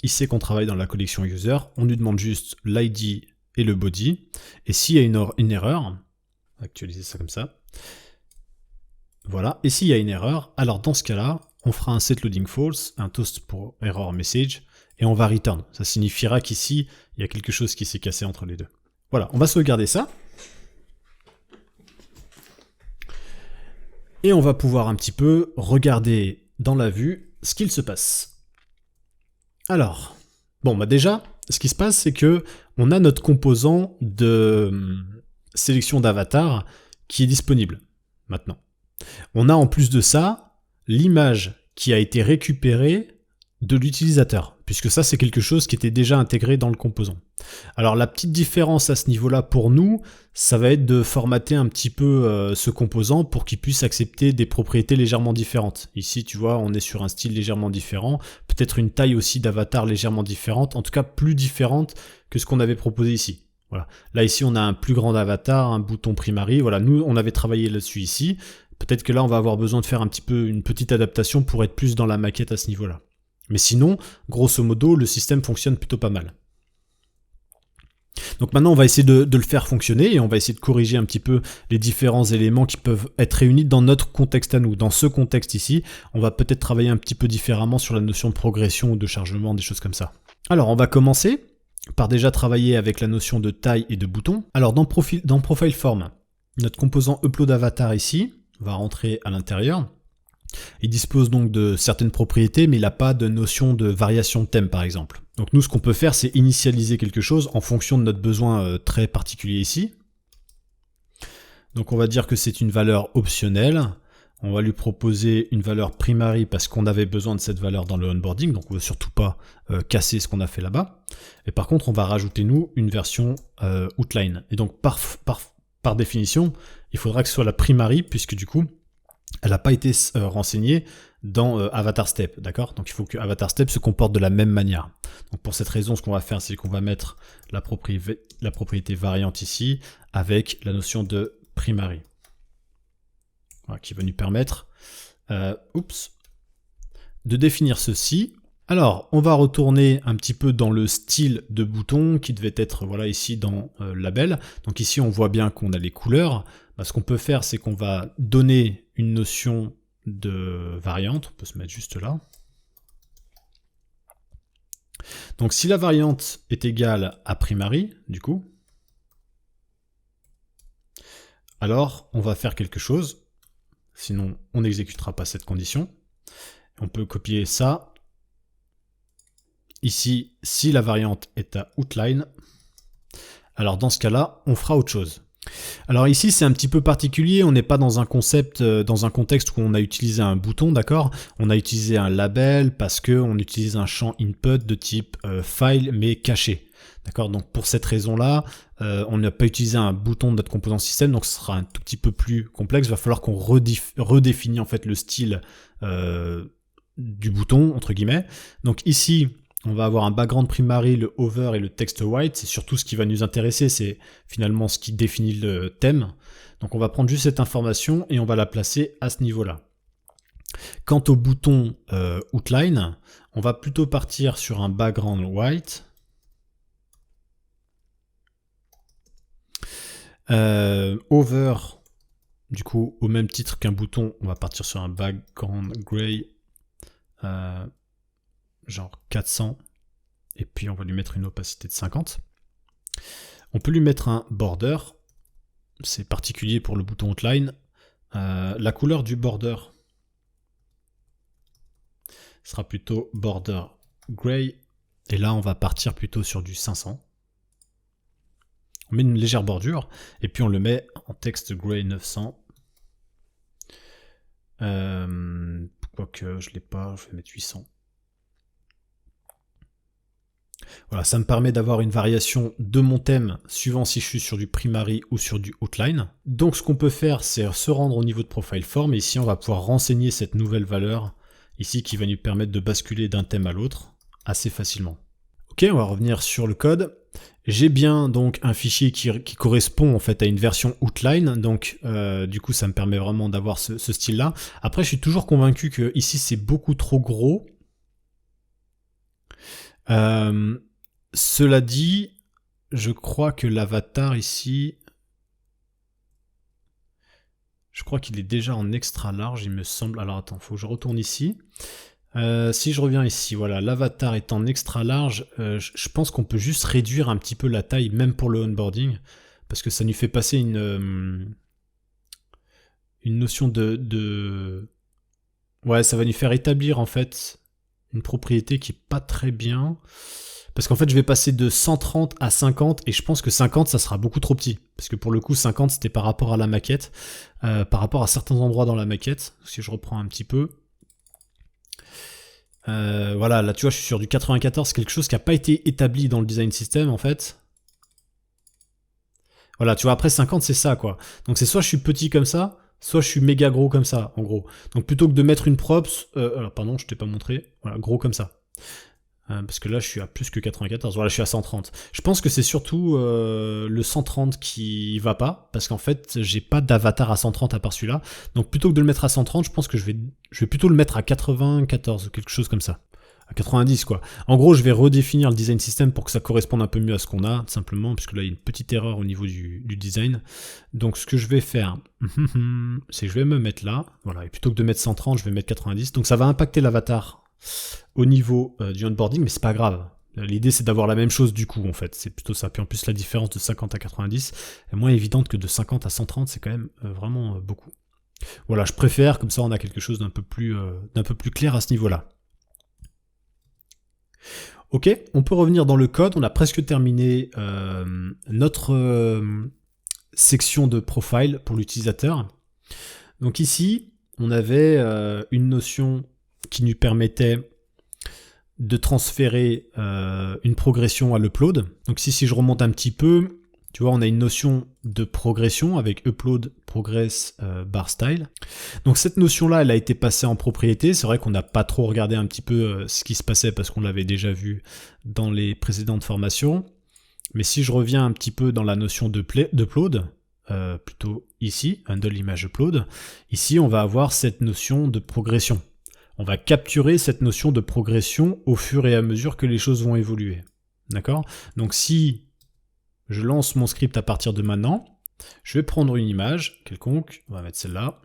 sait qu'on travaille dans la collection user, on lui demande juste l'ID et le body, et s'il y a une erreur, on va actualiser ça comme ça, voilà, et s'il y a une erreur, alors dans ce cas-là, on fera un set loading false, un toast pour error message, et on va return, ça signifiera qu'ici, il y a quelque chose qui s'est cassé entre les deux. Voilà, on va sauvegarder ça, et on va pouvoir un petit peu regarder dans la vue ce qu'il se passe. Alors, bon bah déjà, ce qui se passe, c'est que on a notre composant de sélection d'avatar qui est disponible maintenant. On a en plus de ça l'image qui a été récupérée de l'utilisateur, puisque ça c'est quelque chose qui était déjà intégré dans le composant. Alors la petite différence à ce niveau-là pour nous, ça va être de formater un petit peu ce composant pour qu'il puisse accepter des propriétés légèrement différentes. Ici tu vois, on est sur un style légèrement différent, peut-être une taille aussi d'avatar légèrement différente, en tout cas plus différente que ce qu'on avait proposé ici. Voilà. Là ici on a un plus grand avatar, un bouton primary, voilà, nous on avait travaillé là-dessus ici, peut-être que là on va avoir besoin de faire un petit peu une petite adaptation pour être plus dans la maquette à ce niveau-là. Mais sinon, grosso modo, le système fonctionne plutôt pas mal. Donc maintenant, on va essayer de le faire fonctionner et on va essayer de corriger un petit peu les différents éléments qui peuvent être réunis dans notre contexte à nous. Dans ce contexte ici, on va peut-être travailler un petit peu différemment sur la notion de progression ou de chargement, des choses comme ça. Alors, on va commencer par déjà travailler avec la notion de taille et de bouton. Alors, dans Profile Form, notre composant Upload Avatar ici va rentrer à l'intérieur. Il dispose donc de certaines propriétés, mais il n'a pas de notion de variation de thème par exemple. Donc nous, ce qu'on peut faire, c'est initialiser quelque chose en fonction de notre besoin très particulier ici. Donc on va dire que c'est une valeur optionnelle. On va lui proposer une valeur primary parce qu'on avait besoin de cette valeur dans le onboarding, donc on ne veut surtout pas casser ce qu'on a fait là-bas. Et par contre, on va rajouter nous une version outline. Et donc par définition, il faudra que ce soit la primary, puisque du coup, elle n'a pas été renseignée dans Avatar Step, d'accord? Donc il faut que Avatar Step se comporte de la même manière. Donc pour cette raison, ce qu'on va faire, c'est qu'on va mettre la propriété variante ici avec la notion de primary. Voilà, qui va nous permettre de définir ceci. Alors, on va retourner un petit peu dans le style de bouton qui devait être voilà ici dans label. Donc ici, on voit bien qu'on a les couleurs. Bah, ce qu'on peut faire, c'est qu'on va donner une notion de variante. On peut se mettre juste là. Donc si la variante est égale à primary, du coup, alors on va faire quelque chose. Sinon, on n'exécutera pas cette condition. On peut copier ça. Ici, si la variante est à outline, alors dans ce cas-là, on fera autre chose. Alors ici, c'est un petit peu particulier. On n'est pas dans un concept, dans un contexte où on a utilisé un bouton, d'accord? On a utilisé un label parce qu'on utilise un champ input de type file, mais caché. D'accord, donc pour cette raison-là, on n'a pas utilisé un bouton de notre composant système, donc ce sera un tout petit peu plus complexe. Il va falloir qu'on redéfinisse en fait le style du bouton, entre guillemets. Donc ici, on va avoir un background primary, le hover et le text white. C'est surtout ce qui va nous intéresser, c'est finalement ce qui définit le thème. Donc on va prendre juste cette information et on va la placer à ce niveau-là. Quant au bouton outline, on va plutôt partir sur un background white. Over, du coup, au même titre qu'un bouton, on va partir sur un background gray, genre 400, et puis on va lui mettre une opacité de 50. On peut lui mettre un border, c'est particulier pour le bouton outline. La couleur du border sera plutôt border gray, et là on va partir plutôt sur du 500. On met une légère bordure, et puis on le met en text gray 900. Quoique je ne l'ai pas, je vais mettre 800. Voilà, ça me permet d'avoir une variation de mon thème suivant si je suis sur du primary ou sur du outline. Donc ce qu'on peut faire, c'est se rendre au niveau de profile form, et ici on va pouvoir renseigner cette nouvelle valeur, ici qui va nous permettre de basculer d'un thème à l'autre assez facilement. Ok, on va revenir sur le code. J'ai bien donc un fichier qui correspond en fait à une version outline, donc du coup ça me permet vraiment d'avoir ce style-là. Après, je suis toujours convaincu que ici c'est beaucoup trop gros. Cela dit, je crois que l'avatar ici, je crois qu'il est déjà en extra large, il me semble. Alors attends, faut que je retourne ici. Si je reviens ici, voilà, l'avatar est en extra large, je pense qu'on peut juste réduire un petit peu la taille, même pour le onboarding, parce que ça nous fait passer une notion Ouais, ça va nous faire établir en fait une propriété qui est pas très bien, parce qu'en fait je vais passer de 130 à 50, et je pense que 50 ça sera beaucoup trop petit, parce que pour le coup 50 c'était par rapport à la maquette, par rapport à certains endroits dans la maquette, si je reprends un petit peu. Voilà, là tu vois je suis sur du 94, quelque chose qui n'a pas été établi dans le design system en fait. Voilà, tu vois, après 50 c'est ça quoi. Donc c'est soit je suis petit comme ça, soit je suis méga gros comme ça, en gros. Donc plutôt que de mettre une props, alors pardon, je t'ai pas montré, voilà, gros comme ça. Parce que là je suis à plus que 94, voilà je suis à 130. Je pense que c'est surtout le 130 qui va pas, parce qu'en fait j'ai pas d'avatar à 130 à part celui-là. Donc plutôt que de le mettre à 130, je pense que je vais plutôt le mettre à 94, quelque chose comme ça. À 90 quoi. En gros je vais redéfinir le design system pour que ça corresponde un peu mieux à ce qu'on a, simplement, parce que là il y a une petite erreur au niveau du design. Donc ce que je vais faire, c'est que je vais me mettre là, voilà, et plutôt que de mettre 130, je vais mettre 90. Donc ça va impacter l'avatar au niveau du onboarding, mais c'est pas grave. L'idée c'est d'avoir la même chose du coup en fait, c'est plutôt ça. Puis en plus la différence de 50 à 90 est moins évidente que de 50 à 130, c'est quand même vraiment beaucoup. Voilà, je préfère, comme ça on a quelque chose d'un peu plus clair à ce niveau-là. Ok, on peut revenir dans le code, on a presque terminé notre section de profile pour l'utilisateur. Donc ici, on avait une notion qui nous permettait de transférer une progression à l'upload. Donc ici, si je remonte un petit peu, tu vois, on a une notion de progression avec upload progress bar style. Donc cette notion-là, elle a été passée en propriété. C'est vrai qu'on n'a pas trop regardé un petit peu ce qui se passait parce qu'on l'avait déjà vu dans les précédentes formations. Mais si je reviens un petit peu dans la notion d'upload, plutôt ici, handle image upload, ici on va avoir cette notion de progression. On va capturer cette notion de progression au fur et à mesure que les choses vont évoluer. D'accord ? Donc si je lance mon script à partir de maintenant, je vais prendre une image quelconque, on va mettre celle-là.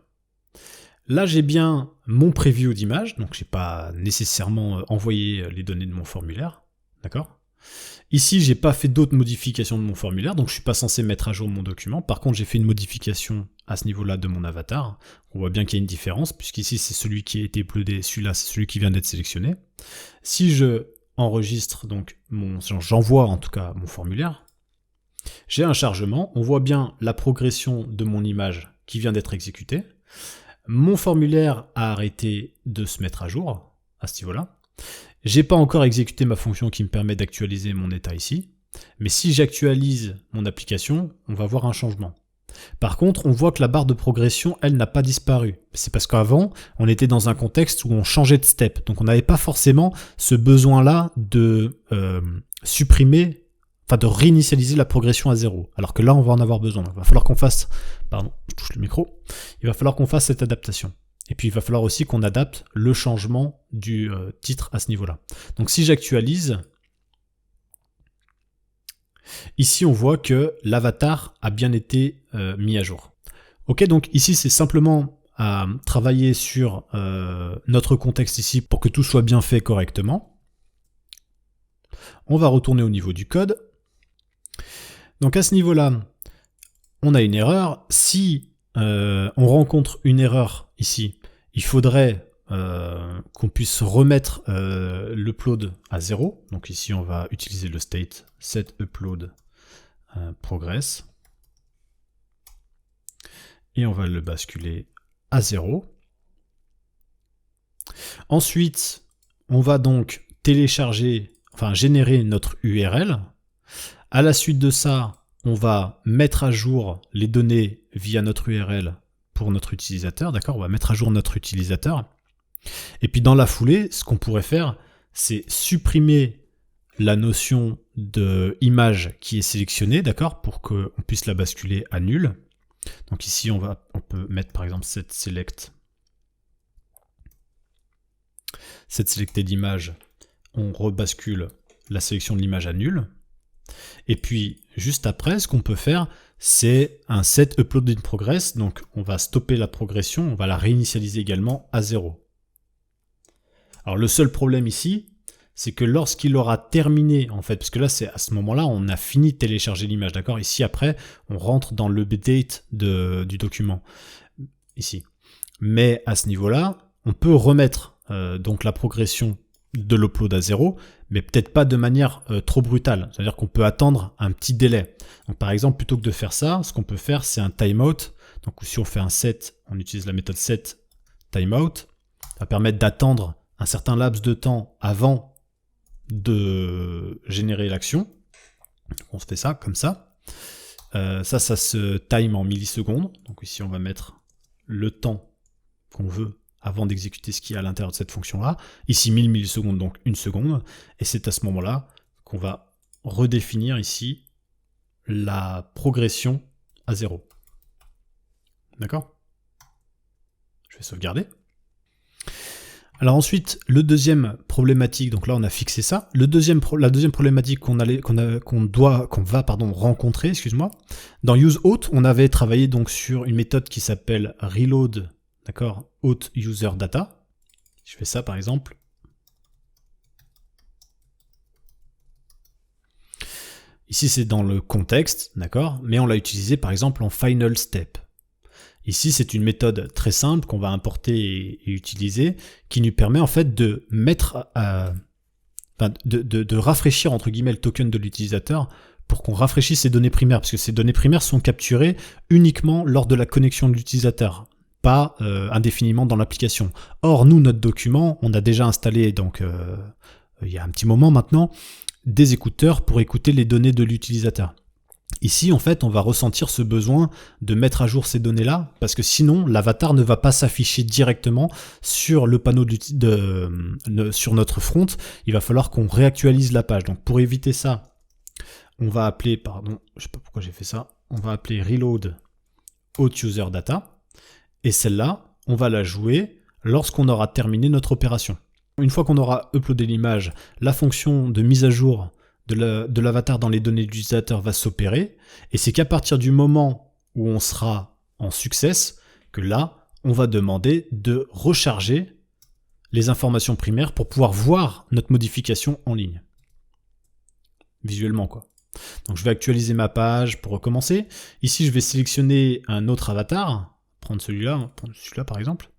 Là, j'ai bien mon preview d'image, donc je n'ai pas nécessairement envoyé les données de mon formulaire. D'accord ? Ici, j'ai pas fait d'autres modifications de mon formulaire, donc je suis pas censé mettre à jour mon document. Par contre, j'ai fait une modification à ce niveau-là de mon avatar. On voit bien qu'il y a une différence, puisqu'ici, c'est celui qui a été uploadé, celui-là, c'est celui qui vient d'être sélectionné. Si je enregistre, donc j'envoie en tout cas mon formulaire, j'ai un chargement, on voit bien la progression de mon image qui vient d'être exécutée. Mon formulaire a arrêté de se mettre à jour à ce niveau-là. J'ai pas encore exécuté ma fonction qui me permet d'actualiser mon état ici, mais si j'actualise mon application, on va voir un changement. Par contre, on voit que la barre de progression, elle n'a pas disparu. C'est parce qu'avant, on était dans un contexte où on changeait de step, donc on n'avait pas forcément ce besoin-là de supprimer, enfin de réinitialiser la progression à 0. Alors que là, on va en avoir besoin. Il va falloir qu'on fasse, pardon, je touche le micro, il va falloir qu'on fasse cette adaptation. Et puis il va falloir aussi qu'on adapte le changement du titre à ce niveau-là. Donc si j'actualise, ici on voit que l'avatar a bien été mis à jour. Ok, donc ici c'est simplement à travailler sur notre contexte ici pour que tout soit bien fait correctement. On va retourner au niveau du code. Donc à ce niveau-là, on a une erreur. Si on rencontre une erreur ici, il faudrait qu'on puisse remettre l'upload à 0. Donc ici, on va utiliser le state set upload progress. Et on va le basculer à 0. Ensuite, on va donc générer notre URL. À la suite de ça, on va mettre à jour les données via notre URL pour notre utilisateur, d'accord ? On va mettre à jour notre utilisateur. Et puis dans la foulée, ce qu'on pourrait faire, c'est supprimer la notion de image qui est sélectionnée, d'accord ? Pour qu'on puisse la basculer à nul. Donc ici, on peut mettre par exemple cette selectée d'image, on rebascule la sélection de l'image à nul. Et puis, juste après, ce qu'on peut faire, c'est un set upload in progress. Donc, on va stopper la progression, on va la réinitialiser également à 0. Alors, le seul problème ici, c'est que lorsqu'il aura terminé, en fait, parce que là, c'est à ce moment-là, on a fini de télécharger l'image, d'accord ? Ici, après, on rentre dans le update du document, ici. Mais à ce niveau-là, on peut remettre donc la progression de l'upload à 0, mais peut-être pas de manière trop brutale. C'est-à-dire qu'on peut attendre un petit délai. Donc par exemple, plutôt que de faire ça, ce qu'on peut faire, c'est un timeout. Donc si on fait un set, on utilise la méthode set timeout. Ça va permettre d'attendre un certain laps de temps avant de générer l'action. On se fait ça comme ça. Ça se time en millisecondes. Donc ici, on va mettre le temps qu'on veut avant d'exécuter ce qu'il y a à l'intérieur de cette fonction-là. Ici, 1000 millisecondes, donc 1 seconde. Et c'est à ce moment-là qu'on va redéfinir ici la progression à 0. D'accord ? Je vais sauvegarder. Alors ensuite, le deuxième problématique, donc là on a fixé ça. La deuxième problématique qu'on va rencontrer, dans useHote, on avait travaillé donc sur une méthode qui s'appelle reload, d'accord, hot user data. Je fais ça par exemple. Ici c'est dans le contexte, d'accord, mais on l'a utilisé par exemple en final step. Ici, c'est une méthode très simple qu'on va importer et utiliser, qui nous permet en fait de mettre, de rafraîchir entre guillemets le token de l'utilisateur pour qu'on rafraîchisse ces données primaires, parce que ces données primaires sont capturées uniquement lors de la connexion de l'utilisateur, pas indéfiniment dans l'application. Or, nous, notre document, on a déjà installé, donc il y a un petit moment maintenant, des écouteurs pour écouter les données de l'utilisateur. Ici, en fait, on va ressentir ce besoin de mettre à jour ces données-là, parce que sinon, l'avatar ne va pas s'afficher directement sur le panneau sur notre front. Il va falloir qu'on réactualise la page. Donc, pour éviter ça, on va appeler, pardon, je sais pas pourquoi j'ai fait ça, on va appeler reload user data, et celle-là, on va la jouer lorsqu'on aura terminé notre opération. Une fois qu'on aura uploadé l'image, la fonction de mise à jour de l'avatar dans les données d'utilisateur va s'opérer, et c'est qu'à partir du moment où on sera en success, que là, on va demander de recharger les informations primaires pour pouvoir voir notre modification en ligne. Visuellement, quoi. Donc je vais actualiser ma page pour recommencer. Ici, je vais sélectionner un autre avatar, prendre celui-là par exemple.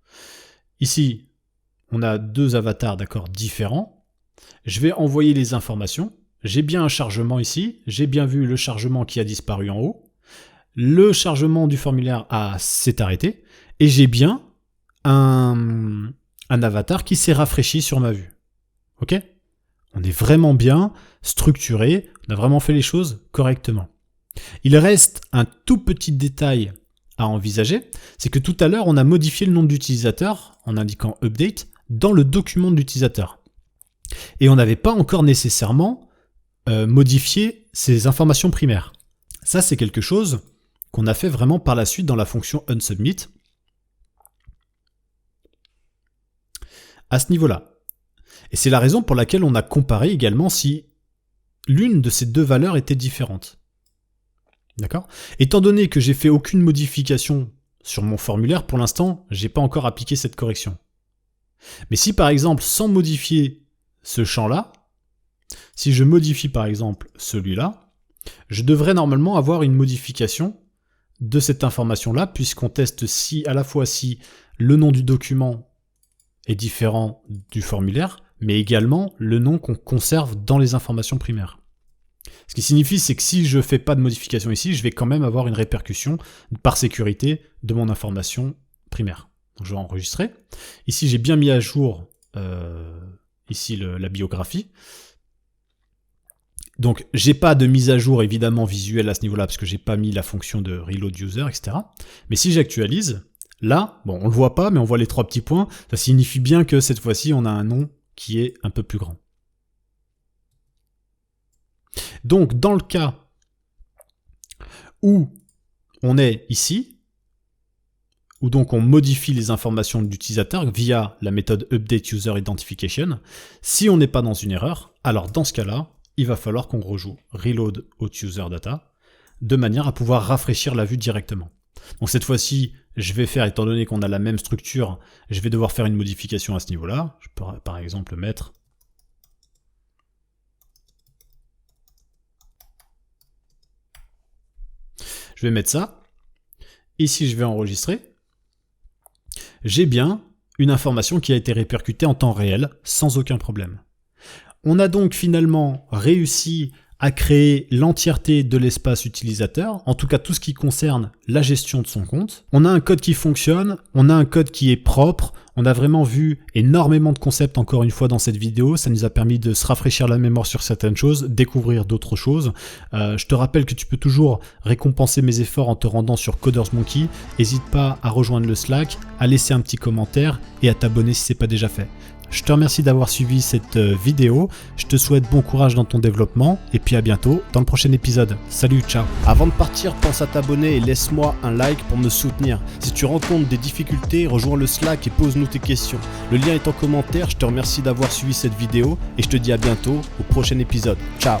Ici, on a deux avatars, d'accord, différents. Je vais envoyer les informations. J'ai bien un chargement ici, j'ai bien vu le chargement qui a disparu en haut, le chargement du formulaire s'est arrêté, et j'ai bien un avatar qui s'est rafraîchi sur ma vue. Ok ? On est vraiment bien structuré, on a vraiment fait les choses correctement. Il reste un tout petit détail à envisager, c'est que tout à l'heure on a modifié le nom d'utilisateur en indiquant update dans le document de l'utilisateur. Et on n'avait pas encore nécessairement modifier ces informations primaires. Ça, c'est quelque chose qu'on a fait vraiment par la suite dans la fonction onSubmit. À ce niveau-là. Et c'est la raison pour laquelle on a comparé également si l'une de ces deux valeurs était différente. D'accord ? Étant donné que j'ai fait aucune modification sur mon formulaire, pour l'instant, j'ai pas encore appliqué cette correction. Mais si par exemple, sans modifier ce champ-là, si je modifie par exemple celui-là, je devrais normalement avoir une modification de cette information-là, puisqu'on teste à la fois si le nom du document est différent du formulaire, mais également le nom qu'on conserve dans les informations primaires. Ce qui signifie, c'est que si je ne fais pas de modification ici, je vais quand même avoir une répercussion par sécurité de mon information primaire. Donc je vais enregistrer. Ici, j'ai bien mis à jour la biographie. Donc, j'ai pas de mise à jour évidemment visuelle à ce niveau-là parce que j'ai pas mis la fonction de reload user, etc. Mais si j'actualise, là, bon, on le voit pas, mais on voit les trois petits points. Ça signifie bien que cette fois-ci, on a un nom qui est un peu plus grand. Donc, dans le cas où on est ici, où donc on modifie les informations de l'utilisateur via la méthode update user identification, si on n'est pas dans une erreur, alors dans ce cas-là, il va falloir qu'on rejoue reload user data de manière à pouvoir rafraîchir la vue directement. Donc cette fois-ci, je vais faire, étant donné qu'on a la même structure, je vais devoir faire une modification à ce niveau-là. Je peux par exemple mettre je vais mettre ça. Ici, je vais enregistrer. J'ai bien une information qui a été répercutée en temps réel, sans aucun problème. On a donc finalement réussi à créer l'entièreté de l'espace utilisateur, en tout cas tout ce qui concerne la gestion de son compte. On a un code qui fonctionne, on a un code qui est propre, on a vraiment vu énormément de concepts encore une fois dans cette vidéo, ça nous a permis de se rafraîchir la mémoire sur certaines choses, découvrir d'autres choses. Je te rappelle que tu peux toujours récompenser mes efforts en te rendant sur Coders Monkey, n'hésite pas à rejoindre le Slack, à laisser un petit commentaire et à t'abonner si ce n'est pas déjà fait. Je te remercie d'avoir suivi cette vidéo, je te souhaite bon courage dans ton développement et puis à bientôt dans le prochain épisode. Salut, ciao. Avant de partir, pense à t'abonner et laisse-moi un like pour me soutenir. Si tu rencontres des difficultés, rejoins le Slack et pose-nous tes questions. Le lien est en commentaire, je te remercie d'avoir suivi cette vidéo et je te dis à bientôt au prochain épisode. Ciao.